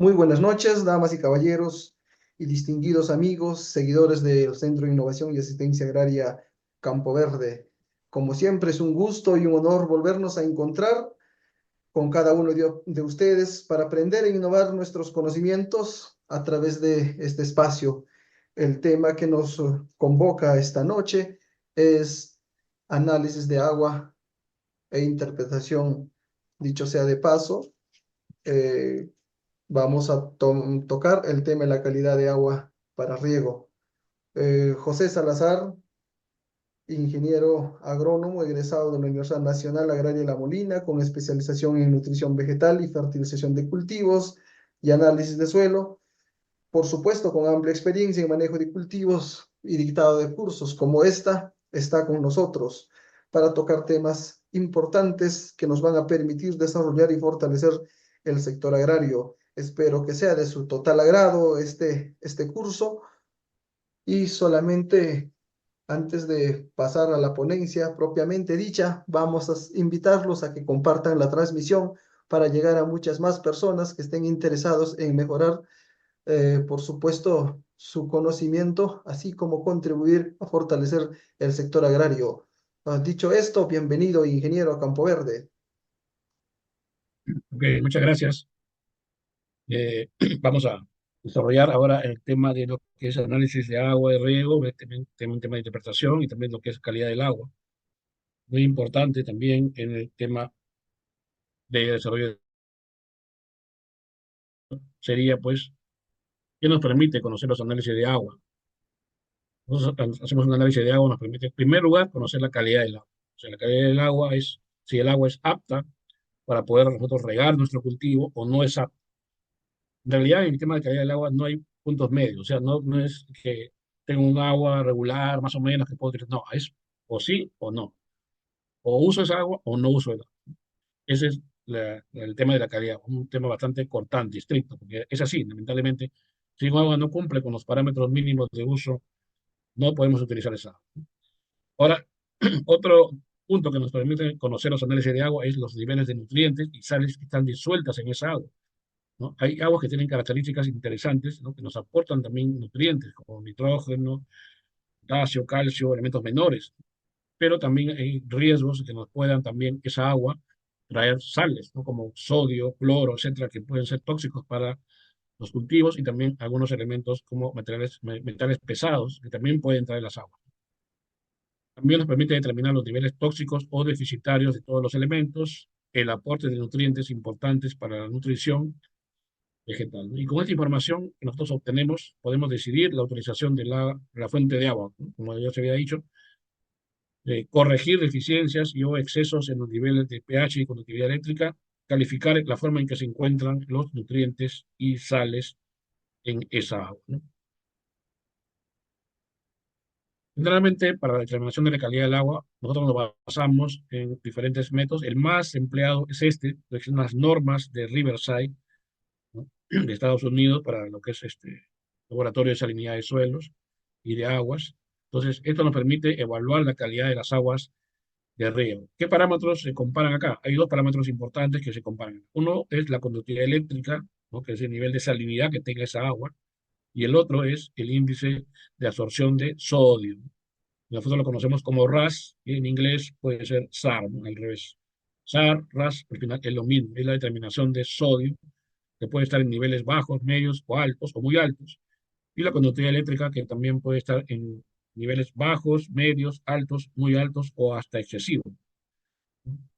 Muy buenas noches, damas y caballeros y distinguidos amigos, seguidores del Centro de Innovación y Asistencia Agraria Campo Verde. Como siempre, es un gusto y un honor volvernos a encontrar con cada uno de ustedes para aprender e innovar nuestros conocimientos a través de este espacio. El tema que nos convoca esta noche es análisis de agua e interpretación. Dicho sea de paso, eh, vamos a tocar el tema de la calidad de agua para riego. José Salazar, ingeniero agrónomo egresado de la Universidad Nacional Agraria La Molina, con especialización en nutrición vegetal y fertilización de cultivos y análisis de suelo. Por supuesto, con amplia experiencia en manejo de cultivos y dictado de cursos como esta, está con nosotros para tocar temas importantes que nos van a permitir desarrollar y fortalecer el sector agrario. Espero que sea de su total agrado este curso y solamente antes de pasar a la ponencia propiamente dicha, vamos a invitarlos a que compartan la transmisión para llegar a muchas más personas que estén interesados en mejorar, por supuesto, su conocimiento, así como contribuir a fortalecer el sector agrario. Dicho esto, bienvenido, ingeniero a Campo Verde. Ok, muchas gracias. Vamos a desarrollar ahora el tema de lo que es análisis de agua, de riego, un tema de interpretación y también lo que es calidad del agua. Muy importante también en el tema de desarrollo sería, pues, ¿qué nos permite conocer los análisis de agua? Nosotros hacemos un análisis de agua, nos permite, en primer lugar, conocer la calidad del agua. O sea, la calidad del agua es si el agua es apta para poder nosotros regar nuestro cultivo o no es apta. En realidad, en el tema de calidad del agua no hay puntos medios, o sea, no es que tengo un agua regular, más o menos, que puedo utilizar, no, es o sí o no, o uso esa agua o no uso el agua. Ese es el tema de la calidad, un tema bastante cortante y estricto, porque es así, lamentablemente, si un agua no cumple con los parámetros mínimos de uso, no podemos utilizar esa agua. Ahora, otro punto que nos permite conocer los análisis de agua es los niveles de nutrientes y sales que están disueltas en esa agua, ¿no? Hay aguas que tienen características interesantes, ¿no? Que nos aportan también nutrientes como nitrógeno, potasio, calcio, elementos menores, pero también hay riesgos que nos puedan también esa agua traer sales, ¿no? Como sodio, cloro, etcétera, que pueden ser tóxicos para los cultivos y también algunos elementos como metales pesados que también pueden traer las aguas. También nos permite determinar los niveles tóxicos o deficitarios de todos los elementos, el aporte de nutrientes importantes para la nutrición vegetal, ¿no? Y con esta información que nosotros obtenemos, podemos decidir la utilización de la fuente de agua, ¿no? Como ya se había dicho, corregir deficiencias y o excesos en los niveles de pH y conductividad eléctrica, calificar la forma en que se encuentran los nutrientes y sales en esa agua, ¿no? Generalmente, para la determinación de la calidad del agua, nosotros nos basamos en diferentes métodos. El más empleado es este, que son las normas de Riverside, ¿no? De Estados Unidos para lo que es este laboratorio de salinidad de suelos y de aguas. Entonces, esto nos permite evaluar la calidad de las aguas de riego. ¿Qué parámetros se comparan acá? Hay dos parámetros importantes que se comparan. Uno es la conductividad eléctrica, ¿no? Que es el nivel de salinidad que tenga esa agua, y el otro es el índice de absorción de sodio. Nosotros lo conocemos como RAS, y en inglés puede ser SAR, ¿no? Al revés. SAR, RAS, al final es lo mismo, es la determinación de sodio, que puede estar en niveles bajos, medios o muy altos, y la conductividad eléctrica, que también puede estar en niveles bajos, medios, altos, muy altos o hasta excesivos.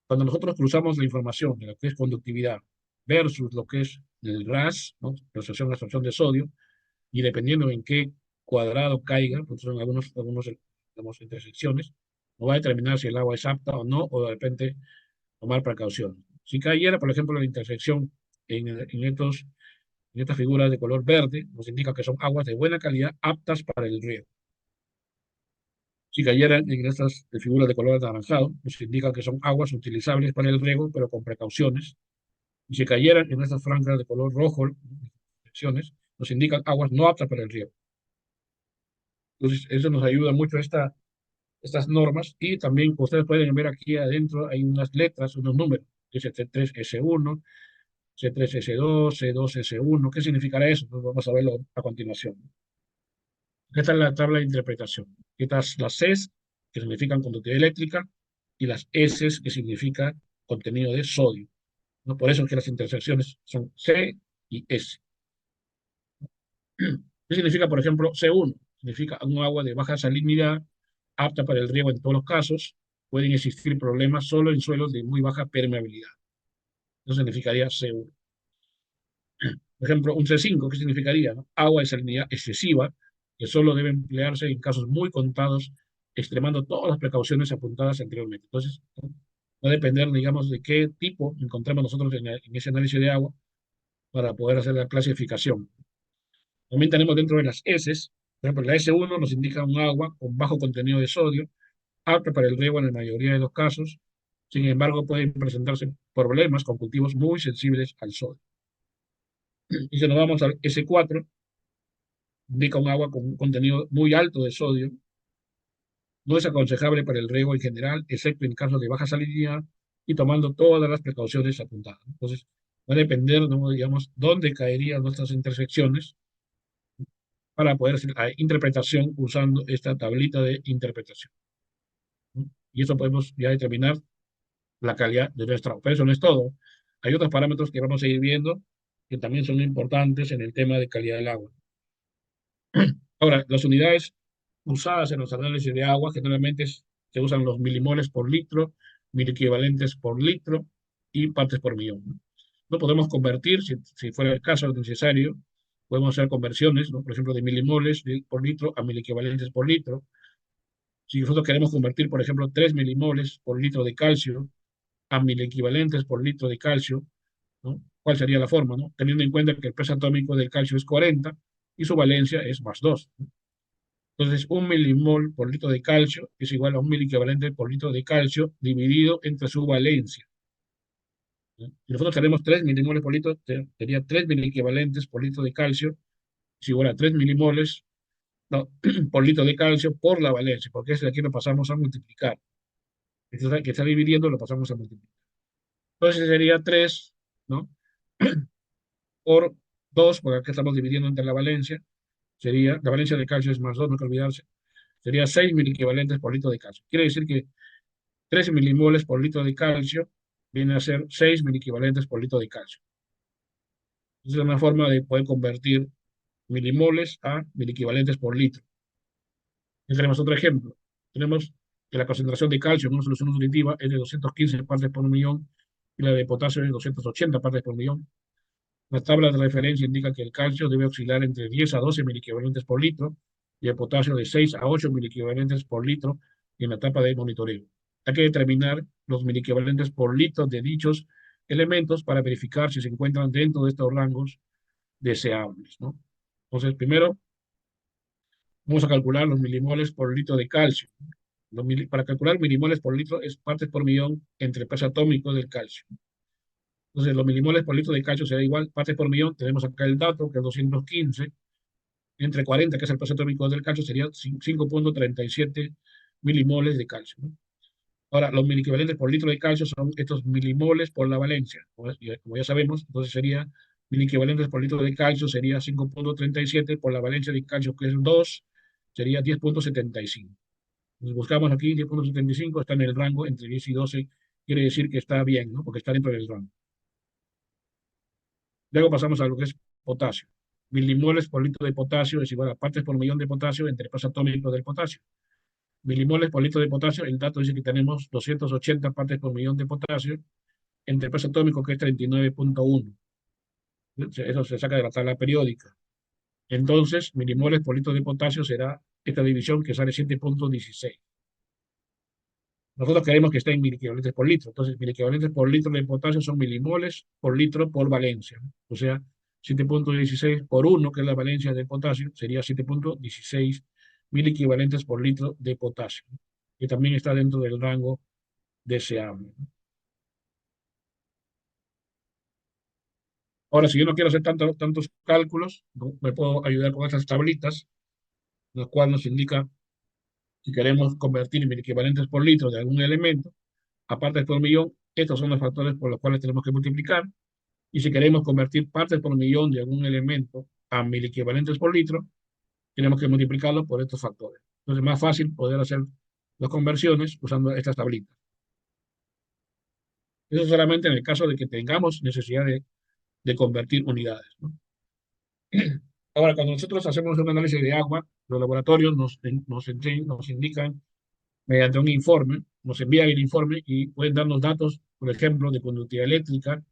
Cuando nosotros cruzamos la información de lo que es conductividad versus lo que es el RAS, ¿no? Absorción de sodio, y dependiendo en qué cuadrado caiga, pues son algunos digamos, intersecciones, nos va a determinar si el agua es apta o no, o de repente tomar precauciones. Si cayera, por ejemplo, la intersección en estas figuras de color verde, nos indica que son aguas de buena calidad aptas para el riego. Si cayeran en estas figuras de color anaranjado, nos indica que son aguas utilizables para el riego, pero con precauciones. Y si cayeran en estas franjas de color rojo, secciones, nos indican aguas no aptas para el riego. Entonces, eso nos ayuda mucho estas normas. Y también ustedes pueden ver aquí adentro, hay unas letras, unos números, S3, S1, C3S2, C2S1. ¿Qué significará eso? Pues vamos a verlo a continuación. Esta es la tabla de interpretación. Estas las Cs, que significan conductividad eléctrica, y las S, que significa contenido de sodio, ¿no? Por eso es que las intersecciones son C y S. ¿Qué significa, por ejemplo, C1? Significa un agua de baja salinidad, apta para el riego en todos los casos. Pueden existir problemas solo en suelos de muy baja permeabilidad. Eso significaría C1. Por ejemplo, un C5, ¿qué significaría? ¿No? Agua de salinidad excesiva, que solo debe emplearse en casos muy contados, extremando todas las precauciones apuntadas anteriormente. Entonces, va a depender, digamos, de qué tipo encontramos nosotros en ese análisis de agua para poder hacer la clasificación. También tenemos dentro de las S, por ejemplo, la S1 nos indica un agua con bajo contenido de sodio, apta para el riego en la mayoría de los casos. Sin embargo, pueden presentarse problemas con cultivos muy sensibles al sodio. Y si nos vamos al S4, indica un agua con un contenido muy alto de sodio. No es aconsejable para el riego en general, excepto en casos de baja salinidad y tomando todas las precauciones apuntadas. Entonces, va a depender, ¿no? Digamos, dónde caerían nuestras intersecciones para poder hacer la interpretación usando esta tablita de interpretación, ¿no? Y eso podemos ya determinar la calidad de nuestra agua. Pero eso no es todo. Hay otros parámetros que vamos a ir viendo que también son importantes en el tema de calidad del agua. Ahora, las unidades usadas en los análisis de agua generalmente se usan los milimoles por litro, miliequivalentes por litro y partes por millón, ¿no? No podemos convertir, si fuera el caso necesario, podemos hacer conversiones, ¿no? Por ejemplo, de milimoles por litro a miliequivalentes por litro. Si nosotros queremos convertir, por ejemplo, 3 milimoles por litro de calcio a miliequivalentes por litro de calcio, ¿no? ¿Cuál sería la forma, no? Teniendo en cuenta que el peso atómico del calcio es 40 y su valencia es +2, ¿no? Entonces, un milimol por litro de calcio es igual a un miliequivalente por litro de calcio dividido entre su valencia, ¿no? Si nosotros tenemos 3 milimoles por litro, sería 3 miliequivalentes por litro de calcio, es igual a 3 milimoles, no, por litro de calcio por la valencia, porque ese de aquí lo pasamos a multiplicar. Este que está dividiendo lo pasamos a multiplicar. Entonces sería 3, ¿no? Por 2, porque aquí estamos dividiendo entre la valencia, sería, la valencia de calcio es +2, no hay que olvidarse, sería 6 miliequivalentes por litro de calcio. Quiere decir que 13 milimoles por litro de calcio viene a ser 6 miliequivalentes por litro de calcio. Esa es una forma de poder convertir milimoles a miliequivalentes por litro. Y tenemos otro ejemplo. Tenemos que la concentración de calcio en una solución nutritiva es de 215 partes por millón y la de potasio es de 280 partes por millón. La tabla de referencia indica que el calcio debe oscilar entre 10 a 12 miliequivalentes por litro y el potasio de 6 a 8 miliequivalentes por litro en la etapa de monitoreo. Hay que determinar los miliequivalentes por litro de dichos elementos para verificar si se encuentran dentro de estos rangos deseables, ¿no? Entonces, primero, vamos a calcular los milimoles por litro de calcio. Para calcular milimoles por litro es partes por millón entre el peso atómico del calcio. Entonces, los milimoles por litro de calcio será igual, partes por millón, tenemos acá el dato, que es 215, entre 40, que es el peso atómico del calcio, sería 5,37 milimoles de calcio, ¿no? Ahora, los miliequivalentes por litro de calcio son estos milimoles por la valencia, como ya sabemos, entonces sería miliequivalentes por litro de calcio sería 5,37 por la valencia de calcio, que es 2, sería 10,75. Entonces buscamos aquí 10,75, está en el rango entre 10 y 12, quiere decir que está bien, ¿no? Porque está dentro del rango. Luego pasamos a lo que es potasio. Milimoles por litro de potasio es igual a partes por millón de potasio entre peso atómico del potasio. Milimoles por litro de potasio, el dato dice que tenemos 280 partes por millón de potasio entre peso atómico, que es 39,1. Eso se saca de la tabla periódica. Entonces, milimoles por litro de potasio será esta división que sale 7,16. Nosotros queremos que esté en miliequivalentes por litro. Entonces, miliequivalentes por litro de potasio son milimoles por litro por valencia, ¿no? O sea, 7,16 por 1, que es la valencia del potasio, sería 7,16 miliequivalentes por litro de potasio, ¿no? Que también está dentro del rango deseable, ¿no? Ahora, si yo no quiero hacer tantos cálculos, ¿no? Me puedo ayudar con estas tablitas, las cuales nos indica si queremos convertir miliequivalentes por litro de algún elemento, aparte por millón, estos son los factores por los cuales tenemos que multiplicar. Y si queremos convertir partes por millón de algún elemento a mil equivalentes por litro, tenemos que multiplicarlo por estos factores. Entonces es más fácil poder hacer las conversiones usando estas tablitas. Eso solamente en el caso de que tengamos necesidad de convertir unidades, ¿no? Ahora, cuando nosotros hacemos un análisis de agua, los laboratorios nos indican mediante un informe, nos envían el informe y pueden darnos datos, por ejemplo, de conductividad eléctrica,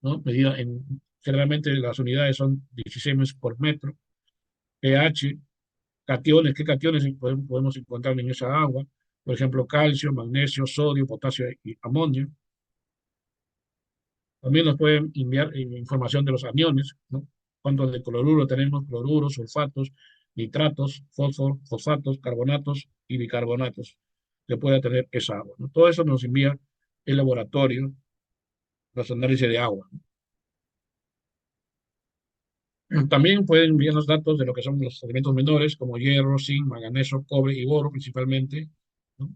¿no? Generalmente las unidades son 16 meses por metro, pH, cationes, ¿qué cationes podemos encontrar en esa agua? Por ejemplo, calcio, magnesio, sodio, potasio y amonio. También nos pueden enviar información de los aniones, ¿no? Cuántos de cloruro tenemos, cloruros, sulfatos, nitratos, fósforo, fosfatos, carbonatos y bicarbonatos que pueda tener esa agua, ¿no? Todo eso nos envía el laboratorio, los análisis de agua. También pueden enviarnos datos de lo que son los elementos menores, como hierro, zinc, manganeso, cobre y boro principalmente, ¿no?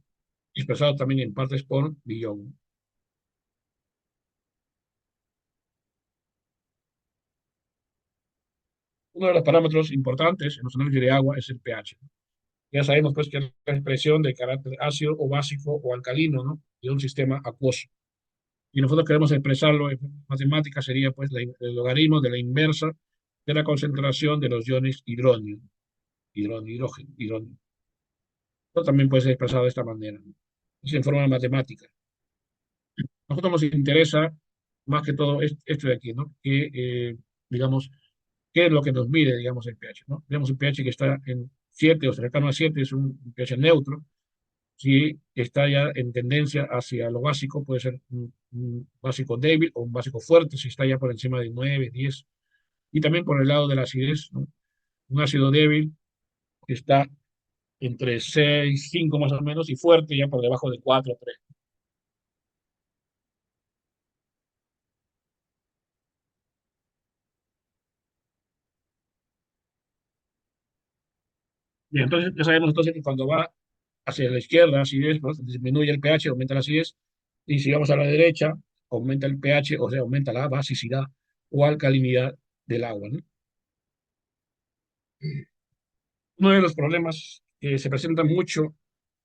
Expresados también en partes por billón. Uno de los parámetros importantes en los análisis de agua es el pH. Ya sabemos pues que es la expresión de carácter ácido o básico o alcalino, ¿no? De un sistema acuoso. Y nosotros queremos expresarlo en matemáticas, sería pues el logaritmo de la inversa de la concentración de los iones hidrógeno. Hidrógeno. Esto también puede ser expresado de esta manera, ¿no? Es en forma matemática. A nosotros nos interesa más que todo esto de aquí, ¿no? Digamos, ¿qué es lo que nos mide, digamos, el pH, ¿no? Digamos, el pH que está en 7 o cercano a 7 es un pH neutro. Si está ya en tendencia hacia lo básico, puede ser un básico débil o un básico fuerte, si está ya por encima de 9, 10. Y también por el lado de la acidez, ¿no? Un ácido débil está entre 6, 5 más o menos, y fuerte ya por debajo de 4, 3. Y entonces ya sabemos entonces que cuando va hacia la izquierda, acidez, pues, disminuye el pH, aumenta la acidez, y si vamos a la derecha, aumenta el pH, o sea, aumenta la basicidad o alcalinidad del agua, ¿no? Uno de los problemas que se presentan mucho,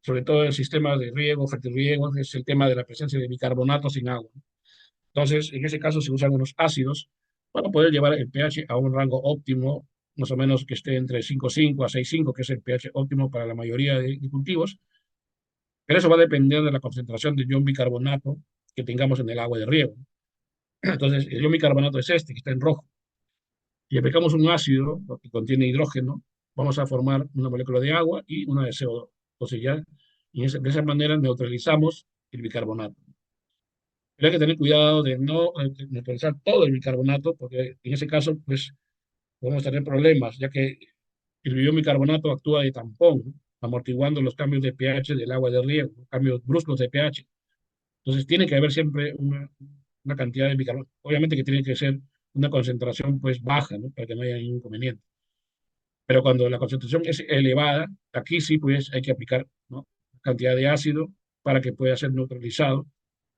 sobre todo en sistemas de riego, fertirriego, es el tema de la presencia de bicarbonatos en agua. Entonces, en ese caso se usan unos ácidos para poder llevar el pH a un rango óptimo, más o menos que esté entre 5,5 a 6,5, que es el pH óptimo para la mayoría de cultivos. Pero eso va a depender de la concentración de ion bicarbonato que tengamos en el agua de riego. Entonces, el ion bicarbonato es este, que está en rojo. Y aplicamos un ácido que contiene hidrógeno, vamos a formar una molécula de agua y una de CO2. Entonces ya, de esa manera neutralizamos el bicarbonato. Pero hay que tener cuidado de no neutralizar todo el bicarbonato, porque en ese caso, pues, podemos tener problemas, ya que el bicarbonato actúa de tampón, ¿no? Amortiguando los cambios de pH del agua de riego, cambios bruscos de pH. Entonces tiene que haber siempre una cantidad de bicarbonato. Obviamente que tiene que ser una concentración pues baja, ¿no? Para que no haya ningún inconveniente. Pero cuando la concentración es elevada, aquí sí pues hay que aplicar, ¿no? Cantidad de ácido para que pueda ser neutralizado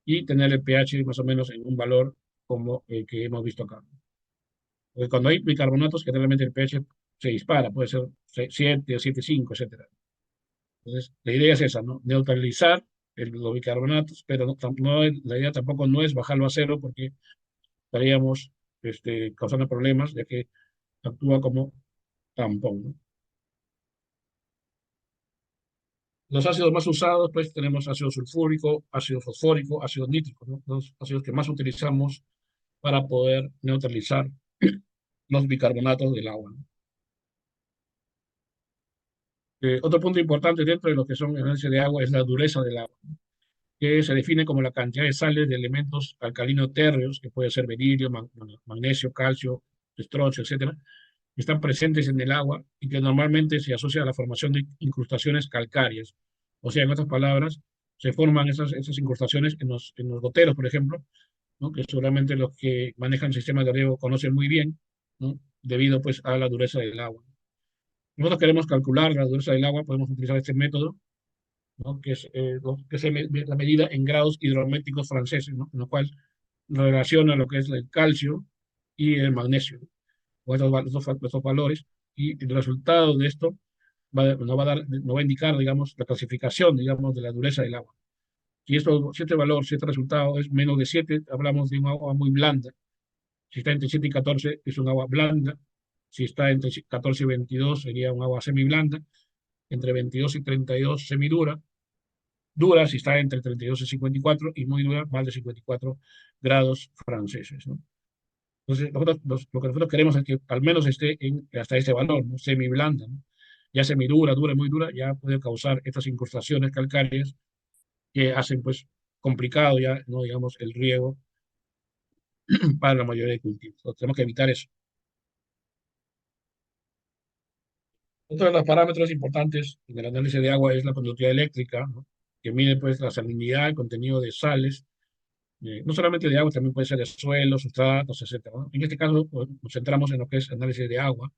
y tener el pH más o menos en un valor como el que hemos visto acá. Porque cuando hay bicarbonatos, generalmente el pH se dispara, puede ser 7 o 7,5, etcétera. Entonces, la idea es esa, ¿no? Neutralizar los bicarbonatos, pero la idea tampoco no es bajarlo a cero porque estaríamos causando problemas, ya que actúa como tampón, ¿no? Los ácidos más usados, pues tenemos ácido sulfúrico, ácido fosfórico, ácido nítrico, ¿no? Los ácidos que más utilizamos para poder neutralizar los bicarbonatos del agua, ¿no? Otro punto importante dentro de lo que son el análisis de agua es la dureza del agua, que se define como la cantidad de sales de elementos alcalinos térreos, que puede ser berilio, magnesio, calcio, estroncio, etcétera, que están presentes en el agua y que normalmente se asocia a la formación de incrustaciones calcáreas. O sea, en otras palabras, se forman esas incrustaciones en los goteros, por ejemplo, ¿no? Que seguramente los que manejan sistemas de riego conocen muy bien, ¿no? Debido pues a la dureza del agua. Nosotros queremos calcular la dureza del agua, podemos utilizar este método, ¿no? Que es la medida en grados hidrométricos franceses, ¿no? En lo cual relaciona lo que es el calcio y el magnesio, ¿no? Con estos valores, y el resultado de esto nos va a indicar, digamos, la clasificación, digamos, de la dureza del agua. Si este valor, si este resultado es menos de 7, hablamos de un agua muy blanda. Si está entre 7 y 14, es un agua blanda. Si está entre 14 y 22, sería un agua semiblanda. Entre 22 y 32, semidura. Dura, si está entre 32 y 54, y muy dura, más de 54 grados franceses, ¿no? Entonces, lo que nosotros queremos es que al menos esté hasta ese valor, ¿no? Semiblanda, ¿no? Ya semidura, dura, muy dura, ya puede causar estas incrustaciones calcáreas que hacen, pues, complicado ya, ¿no? Digamos, el riego para la mayoría de cultivos. Entonces, tenemos que evitar eso. Otro de los parámetros importantes en el análisis de agua es la conductividad eléctrica, ¿no? Que mide, pues, la salinidad, el contenido de sales, no solamente de agua, también puede ser de suelos, sustratos, etcétera, ¿no? En este caso, pues, nos centramos en lo que es análisis de agua,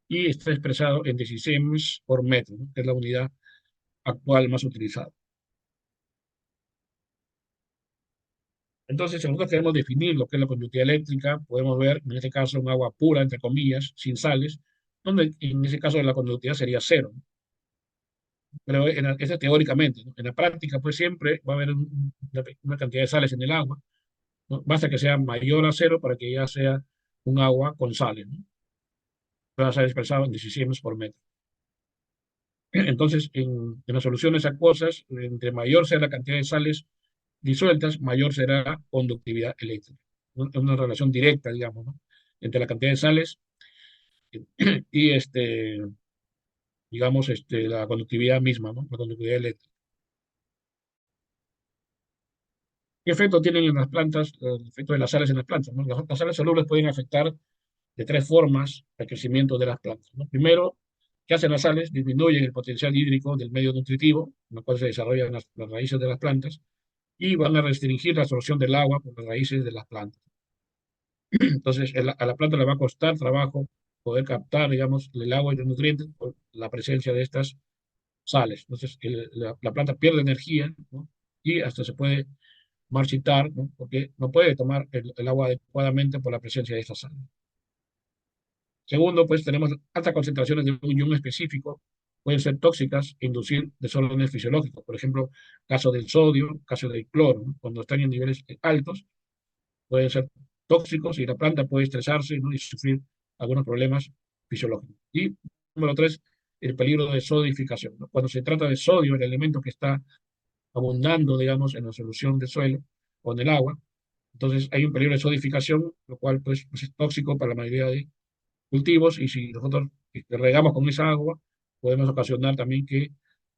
y está expresado en decisemes por metro, ¿no? Que es la unidad actual más utilizada. Entonces, si nosotros queremos definir lo que es la conductividad eléctrica, podemos ver, en este caso, un agua pura, entre comillas, sin sales, donde en ese caso la conductividad sería cero, ¿no? Pero eso teóricamente, ¿no? En la práctica, pues siempre va a haber una cantidad de sales en el agua, ¿no? Basta que sea mayor a cero para que ya sea un agua con sales, ¿no? Va a ser expresado en decisiones por metro. Entonces, en las soluciones acuosas, entre mayor sea la cantidad de sales disueltas, mayor será la conductividad eléctrica. Una relación directa, digamos, ¿no? Entre la cantidad de sales y, digamos, la conductividad misma, ¿no? La conductividad eléctrica. ¿Qué efecto tienen en las plantas, el efecto de las sales en las plantas, ¿no? Las sales solubles pueden afectar de tres formas el crecimiento de las plantas, ¿no? Primero, ¿qué hacen las sales? Disminuyen el potencial hídrico del medio nutritivo, en el cual se desarrollan las raíces de las plantas, y van a restringir la absorción del agua por las raíces de las plantas. Entonces, a la planta le va a costar trabajo poder captar, digamos, el agua y los nutrientes por la presencia de estas sales. Entonces, la planta pierde energía, ¿no? Y hasta se puede marchitar, ¿no? Porque no puede tomar el agua adecuadamente por la presencia de estas sales. Segundo, pues tenemos altas concentraciones de un ion específico, pueden ser tóxicas e inducir desórdenes fisiológicos. Por ejemplo, caso del sodio, caso del cloro, ¿no? Cuando están en niveles altos, pueden ser tóxicos y la planta puede estresarse, ¿no? Y sufrir algunos problemas fisiológicos. Y número tres, el peligro de sodificación, ¿no? Cuando se trata de sodio, el elemento que está abundando, digamos, en la solución del suelo o en el agua, entonces hay un peligro de sodificación, lo cual pues es tóxico para la mayoría de cultivos, y si nosotros regamos con esa agua, podemos ocasionar también que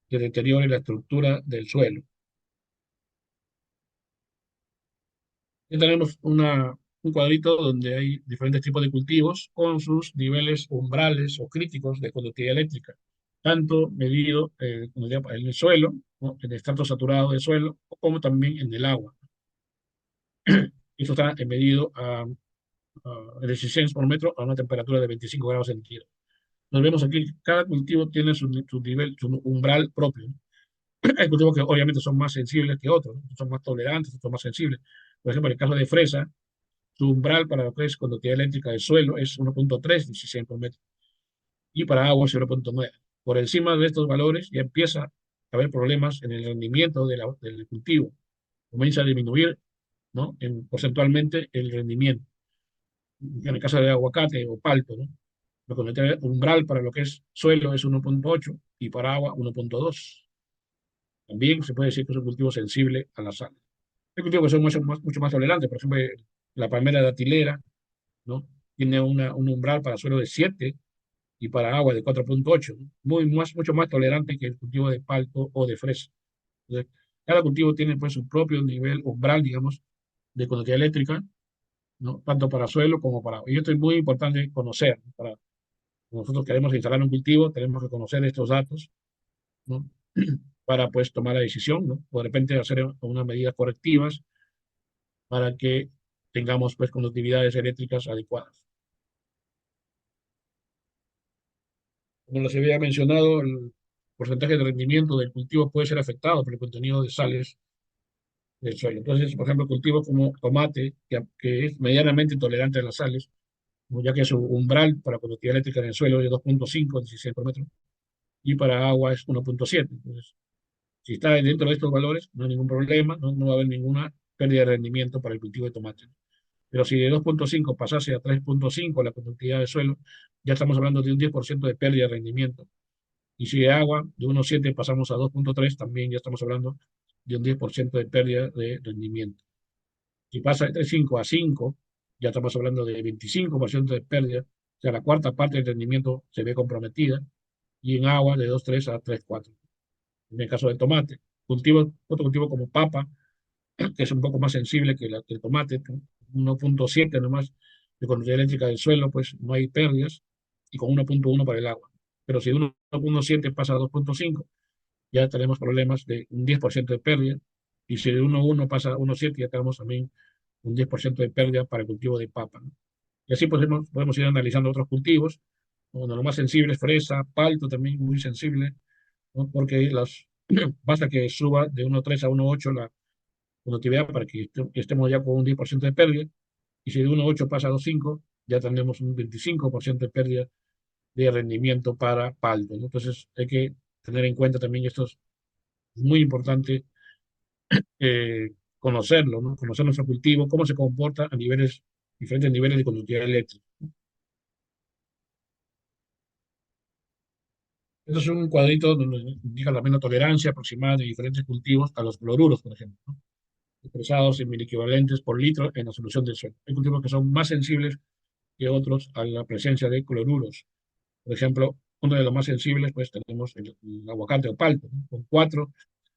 se deteriore la estructura del suelo. Y tenemos un cuadrito donde hay diferentes tipos de cultivos con sus niveles umbrales o críticos de conductividad eléctrica, tanto medido en el suelo, ¿no? En el estrato saturado del suelo, como también en el agua. Esto está medido a 16 por metro a una temperatura de 25 grados centígrados. Nos vemos aquí, cada cultivo tiene su nivel, su umbral propio, ¿no? Hay cultivos que obviamente son más sensibles que otros, ¿no? Son más tolerantes, son más sensibles. Por ejemplo, en el caso de fresa, su umbral para lo que es conductividad eléctrica del suelo es 1.3 16 por metro, y para agua es 0.9. Por encima de estos valores ya empieza a haber problemas en el rendimiento del cultivo. Comienza a disminuir, ¿no? Porcentualmente el rendimiento. En el caso de aguacate o palto, ¿no? Lo que el umbral para lo que es suelo es 1.8 y para agua 1.2. También se puede decir que es un cultivo sensible a la sal. Hay cultivos que son mucho más tolerantes. Por ejemplo, la palmera datilera, ¿no? Tiene un umbral para suelo de 7 y para agua de 4.8, ¿no? Mucho más tolerante que el cultivo de palto o de fresa. Entonces, cada cultivo tiene pues su propio nivel umbral, digamos, de conductividad eléctrica, ¿no? Tanto para suelo como para agua. Y esto es muy importante conocer, ¿no? Para nosotros queremos instalar un cultivo, tenemos que conocer estos datos, ¿no? Para pues tomar la decisión, ¿no? O de repente hacer unas medidas correctivas para que tengamos pues conductividades eléctricas adecuadas. Como les había mencionado, el porcentaje de rendimiento del cultivo puede ser afectado por el contenido de sales del suelo. Entonces, por ejemplo, cultivos como tomate, que es medianamente tolerante a las sales, ¿no? Ya que su umbral para conductividad eléctrica en el suelo es de 2.5, 16 por metro, y para agua es 1.7. Entonces, si está dentro de estos valores, no hay ningún problema, no va a haber ninguna pérdida de rendimiento para el cultivo de tomate. Pero si de 2.5 pasase a 3.5 la conductividad del suelo, ya estamos hablando de un 10% de pérdida de rendimiento. Y si de agua, de 1.7 pasamos a 2.3, también ya estamos hablando de un 10% de pérdida de rendimiento. Si pasa de 3.5 a 5, ya estamos hablando de 25% de pérdida, o sea, la cuarta parte del rendimiento se ve comprometida, y en agua de 2.3 a 3.4. En el caso del tomate, otro cultivo como papa, que es un poco más sensible que el tomate, 1.7 nomás de conductividad eléctrica del suelo, pues no hay pérdidas, y con 1.1 para el agua. Pero si de 1.7 pasa a 2.5, ya tenemos problemas de un 10% de pérdida, y si de 1.1 pasa a 1.7, ya tenemos también un 10% de pérdida para el cultivo de papa, ¿no? Y así podemos ir analizando otros cultivos, uno de los más sensibles, fresa, palto también muy sensible, ¿no? Porque basta que suba de 1.3 a 1.8 la conductividad para que estemos ya con un 10% de pérdida, y si de 1.8 pasa a 2.5, ya tendremos un 25% de pérdida de rendimiento para palto, ¿no? Entonces hay que tener en cuenta también esto, es muy importante eh, conocerlo, ¿no? Conocer nuestro cultivo, cómo se comporta a diferentes niveles de conductividad eléctrica. Esto es un cuadrito donde indica la menos tolerancia aproximada de diferentes cultivos a los cloruros, por ejemplo, ¿no? Expresados en miliequivalentes por litro en la solución del suelo. Hay cultivos que son más sensibles que otros a la presencia de cloruros. Por ejemplo, uno de los más sensibles, pues tenemos el aguacate o palto, ¿no? Con 4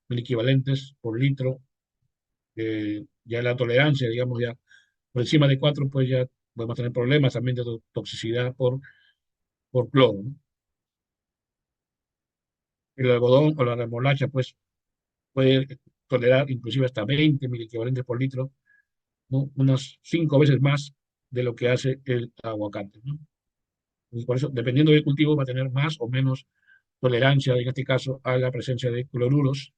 miliequivalentes por litro. Ya la tolerancia, digamos, ya por encima de 4, pues ya podemos tener problemas también de toxicidad por cloro, ¿no? El algodón o la remolacha, pues puede tolerar inclusive hasta 20 miliequivalentes por litro, ¿no? Unas 5 veces más de lo que hace el aguacate, ¿no? Y por eso, dependiendo del cultivo, va a tener más o menos tolerancia, en este caso, a la presencia de cloruros.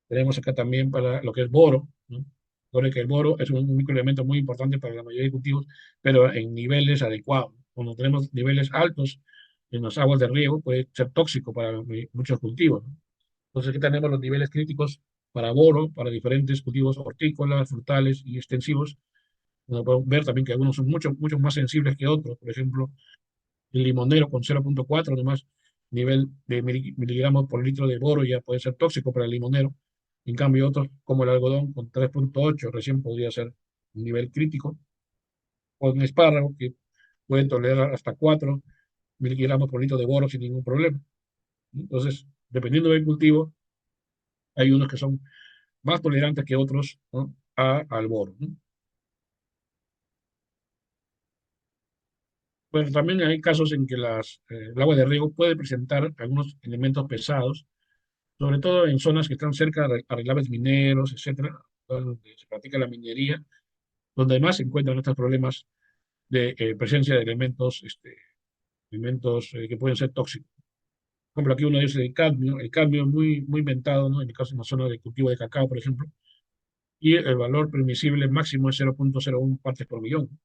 Tenemos acá también para lo que es boro, ¿no? Recuerde que el boro es un microelemento muy importante para la mayoría de cultivos, pero en niveles adecuados. Cuando tenemos niveles altos en las aguas de riego, puede ser tóxico para muchos cultivos, ¿no? Entonces, aquí tenemos los niveles críticos para boro, para diferentes cultivos hortícolas, frutales y extensivos. Donde podemos ver también que algunos son mucho más sensibles que otros. Por ejemplo, el limonero con 0.4, además, nivel de miligramos por litro de boro ya puede ser tóxico para el limonero. En cambio, otros como el algodón con 3.8 recién podría ser un nivel crítico. O un espárrago que pueden tolerar hasta 4 miligramos por litro de boro sin ningún problema. Entonces, dependiendo del cultivo, hay unos que son más tolerantes que otros, ¿no? Al boro, ¿no? Bueno, también hay casos en que el agua de riego puede presentar algunos elementos pesados, sobre todo en zonas que están cerca de arreglables mineros, etcétera, donde se practica la minería, donde además se encuentran estos problemas de presencia de elementos que pueden ser tóxicos. Por ejemplo, aquí uno dice el cadmio muy inventado, ¿no? En el caso de una zona de cultivo de cacao, por ejemplo, y el valor permisible máximo es 0.01 partes por millón.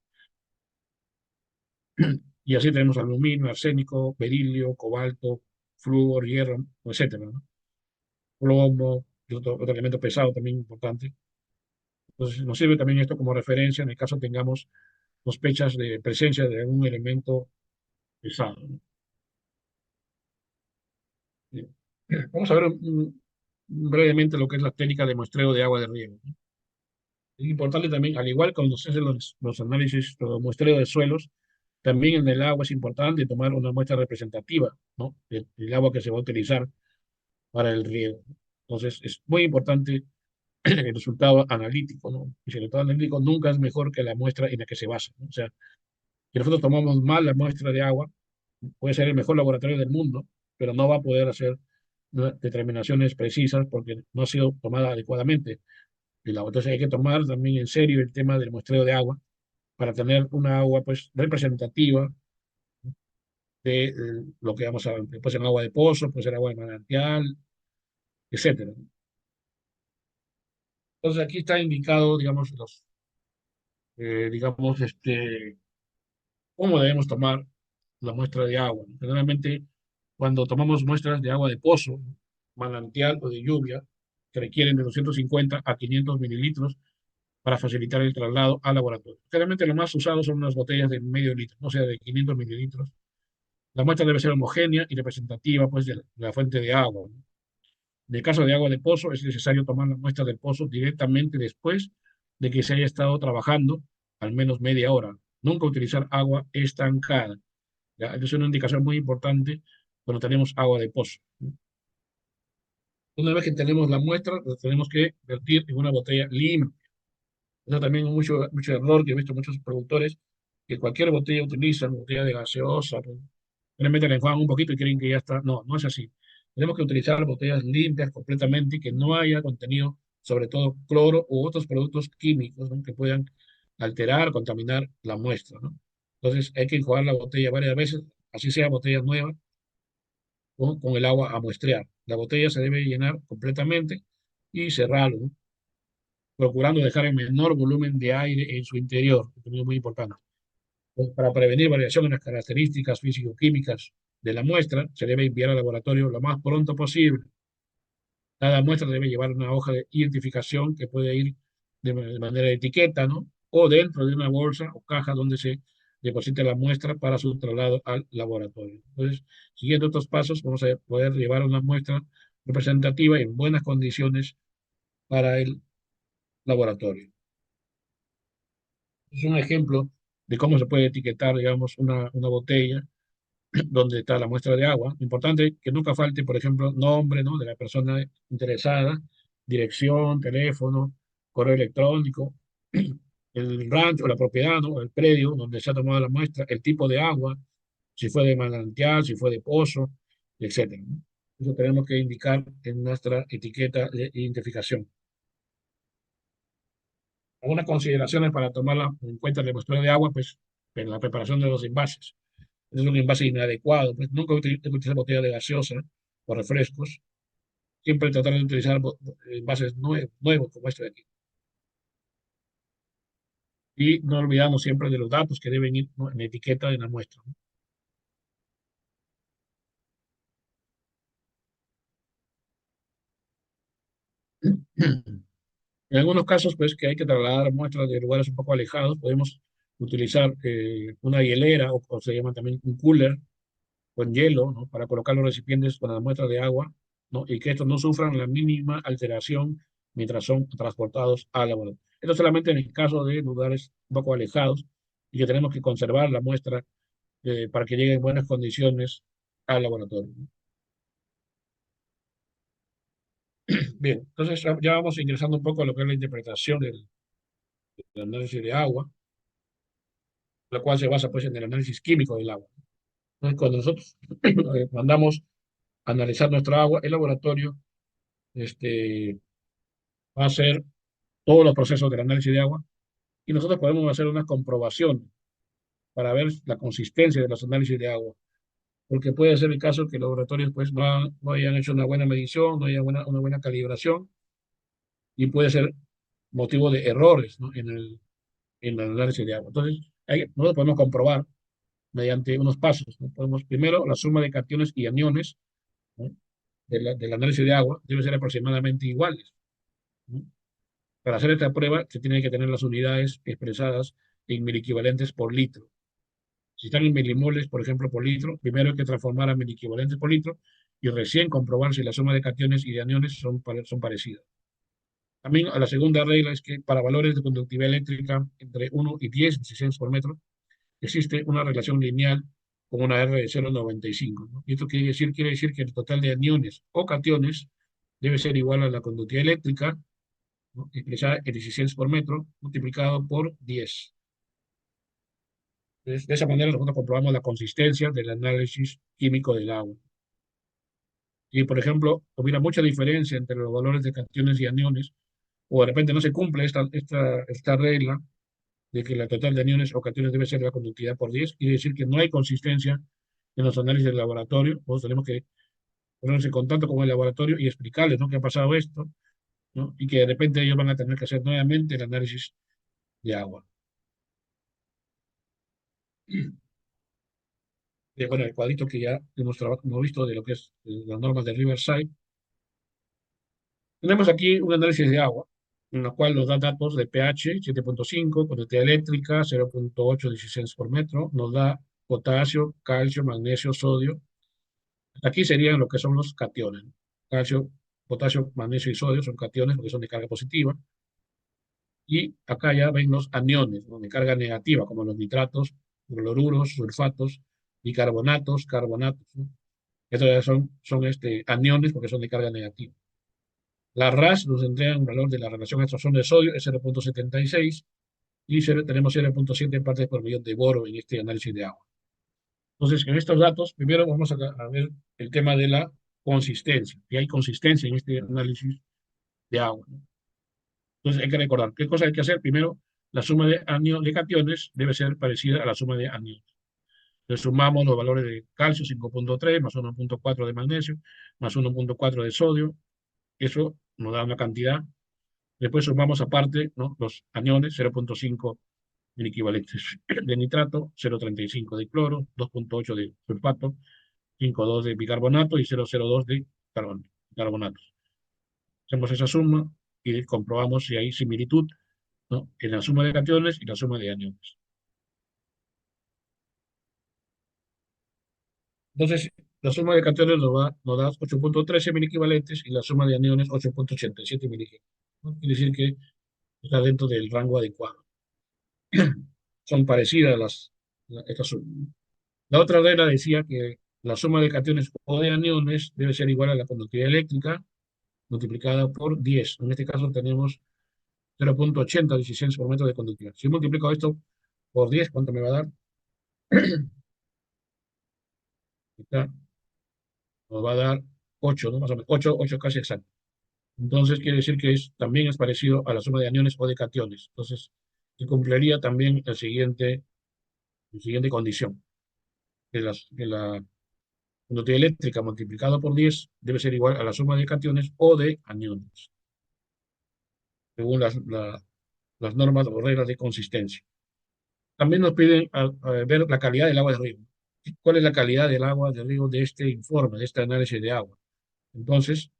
Y así tenemos aluminio, arsénico, berilio, cobalto, flúor, hierro, etcétera, ¿no? Plomo, y otro elemento pesado también importante. Entonces, nos sirve también esto como referencia en el caso tengamos sospechas de presencia de algún elemento pesado, ¿no? Bien. Vamos a ver brevemente lo que es la técnica de muestreo de agua de riego, ¿no? Es importante también, al igual que cuando se hacen los análisis, los muestreos de suelos, también en el agua es importante tomar una muestra representativa, ¿no? Del agua que se va a utilizar para el riego. Entonces, es muy importante el resultado analítico, ¿no? Y si el resultado analítico nunca es mejor que la muestra en la que se basa, ¿no? O sea, si nosotros tomamos mal la muestra de agua, puede ser el mejor laboratorio del mundo, pero no va a poder hacer, ¿no?, determinaciones precisas porque no ha sido tomada adecuadamente. Entonces hay que tomar también en serio el tema del muestreo de agua para tener una agua pues representativa de lo que vamos a ver. Puede ser agua de pozo, puede ser agua de manantial, etcétera. Entonces aquí está indicado, digamos, cómo debemos tomar la muestra de agua. Generalmente, cuando tomamos muestras de agua de pozo, manantial o de lluvia, que requieren de 250 a 500 mililitros para facilitar el traslado al laboratorio. Generalmente lo más usado son unas botellas de medio litro, o sea, de 500 mililitros. La muestra debe ser homogénea y representativa, pues, de la fuente de agua, ¿no? En el caso de agua de pozo, es necesario tomar la muestra del pozo directamente después de que se haya estado trabajando al menos media hora. Nunca utilizar agua estancada. ¿Ya? Esa es una indicación muy importante cuando tenemos agua de pozo. Una vez que tenemos la muestra, la tenemos que vertir en una botella limpia. Eso también es mucho error que he visto muchos productores, que cualquier botella utilizan, botella de gaseosa, pues, realmente le enjuagan un poquito y creen que ya está. No, no es así. Tenemos que utilizar botellas limpias completamente y que no haya contenido, sobre todo cloro u otros productos químicos, ¿no?, que puedan alterar, contaminar la muestra, ¿no? Entonces hay que enjuagar la botella varias veces, así sea botella nueva, con el agua a muestrear. La botella se debe llenar completamente y cerrarlo, ¿no?, procurando dejar el menor volumen de aire en su interior, que es muy importante. Pues, para prevenir variación en las características físico-químicas de la muestra, se debe enviar al laboratorio lo más pronto posible. Cada muestra debe llevar una hoja de identificación que puede ir de manera de etiqueta, ¿no?, o dentro de una bolsa o caja donde se deposite la muestra para su traslado al laboratorio. Entonces, siguiendo estos pasos, vamos a poder llevar una muestra representativa en buenas condiciones para el laboratorio. Es un ejemplo de cómo se puede etiquetar, digamos, una botella donde está la muestra de agua. Importante que nunca falte, por ejemplo, nombre, ¿no?, de la persona interesada, dirección, teléfono, correo electrónico, el rancho, la propiedad, ¿no?, el predio donde se ha tomado la muestra, el tipo de agua, si fue de manantial, si fue de pozo, etcétera, ¿no? Eso tenemos que indicar en nuestra etiqueta de identificación. Algunas consideraciones para tomar en cuenta la muestra de agua, pues, en la preparación de los envases. Es un envase inadecuado, pues nunca utilizar botella de gaseosa o refrescos. Siempre tratar de utilizar envases nuevos como este de aquí. Y no olvidamos siempre de los datos que deben ir, ¿no?, en la etiqueta de la muestra, ¿no? En algunos casos, pues, que hay que trasladar muestras de lugares un poco alejados, podemos utilizar una hielera o se llama también un cooler con hielo, ¿no?, para colocar los recipientes con las muestras de agua, ¿no?, y que estos no sufran la mínima alteración mientras son transportados al laboratorio. Esto solamente en el caso de lugares un poco alejados y que tenemos que conservar la muestra para que llegue en buenas condiciones al laboratorio. Bien, entonces ya vamos ingresando un poco a lo que es la interpretación del análisis de agua, la cual se basa, pues, en el análisis químico del agua. Entonces, cuando nosotros mandamos a analizar nuestra agua, el laboratorio este, va a hacer todos los procesos del análisis de agua y nosotros podemos hacer una comprobación para ver la consistencia de los análisis de agua, porque puede ser el caso que los laboratorios, pues, no hayan hecho una buena medición, no haya una buena calibración y puede ser motivo de errores, ¿no?, en el análisis de agua. Entonces, nosotros podemos comprobar mediante unos pasos, ¿no? Podemos, primero, la suma de cationes y aniones, ¿no?, del análisis de agua debe ser aproximadamente iguales, ¿no? Para hacer esta prueba se tienen que tener las unidades expresadas en miliequivalentes por litro. Si están en milimoles, por ejemplo, por litro, primero hay que transformar a miliequivalentes por litro y recién comprobar si la suma de cationes y de aniones son parecidas. También la segunda regla es que para valores de conductividad eléctrica entre 1 y 10 16 por metro, existe una relación lineal con una R de 0,95, ¿no? Y esto quiere decir que el total de aniones o cationes debe ser igual a la conductividad eléctrica, ¿no?, expresada en 16 por metro, multiplicado por 10. Entonces, de esa manera nosotros comprobamos la consistencia del análisis químico del agua. Si, por ejemplo, hubiera mucha diferencia entre los valores de cationes y aniones, o de repente no se cumple esta regla de que la total de aniones o cationes debe ser la conductividad por 10, quiere decir que no hay consistencia en los análisis del laboratorio. Nosotros tenemos que ponernos en contacto con el laboratorio y explicarles, ¿no?, que ha pasado esto, ¿no? Y que de repente ellos van a tener que hacer nuevamente el análisis de agua. Bueno, el cuadrito que ya hemos visto de lo que es las normas de Riverside. Tenemos aquí un análisis de agua, en la cual nos da datos de pH 7.5, conductividad eléctrica 0.816 por metro, nos da potasio, calcio, magnesio, sodio. Aquí serían lo que son los cationes, ¿no? Calcio, potasio, magnesio y sodio son cationes porque son de carga positiva. Y acá ya ven los aniones, ¿no? De carga negativa, como los nitratos, cloruros, sulfatos, bicarbonatos, carbonatos, ¿no? Estos ya son aniones porque son de carga negativa. La RAS nos entrega un valor de la relación estrosón de sodio es 0.76 y tenemos 0.7 partes por millón de boro en este análisis de agua. Entonces, en estos datos, primero vamos a ver el tema de la consistencia. Y hay consistencia en este análisis de agua, ¿no? Entonces, hay que recordar, ¿qué cosa hay que hacer? Primero, la suma de cationes debe ser parecida a la suma de aniones. Le sumamos los valores de calcio 5.3 más 1.4 de magnesio más 1.4 de sodio. Eso nos da una cantidad. Después sumamos aparte, ¿no?, los aniones, 0.5 mil equivalentes de nitrato, 0.35 de cloro, 2.8 de sulfato, 5.2 de bicarbonato y 0.02 de carbonatos. Hacemos esa suma y comprobamos si hay similitud, ¿no?, en la suma de cationes y la suma de aniones. Entonces, la suma de cationes nos da 8.13 mil equivalentes y la suma de aniones 8.87 mil equivalentes, ¿no? Quiere decir que está dentro del rango adecuado. Son parecidas estas sumas. La otra regla decía que la suma de cationes o de aniones debe ser igual a la conductividad eléctrica multiplicada por 10. En este caso tenemos 0.8016 por metro de conductividad. Si multiplico esto por 10, ¿cuánto me va a dar? Acá nos va a dar 8, ¿no? Más o menos, 8 casi exacto. Entonces quiere decir que también es parecido a la suma de aniones o de cationes. Entonces se cumpliría también la siguiente condición, que la conductividad eléctrica multiplicado por 10 debe ser igual a la suma de cationes o de aniones, según las normas o reglas de consistencia. También nos piden ver la calidad del agua de río. ¿Cuál es la calidad del agua de río de este informe, de este análisis de agua? Entonces,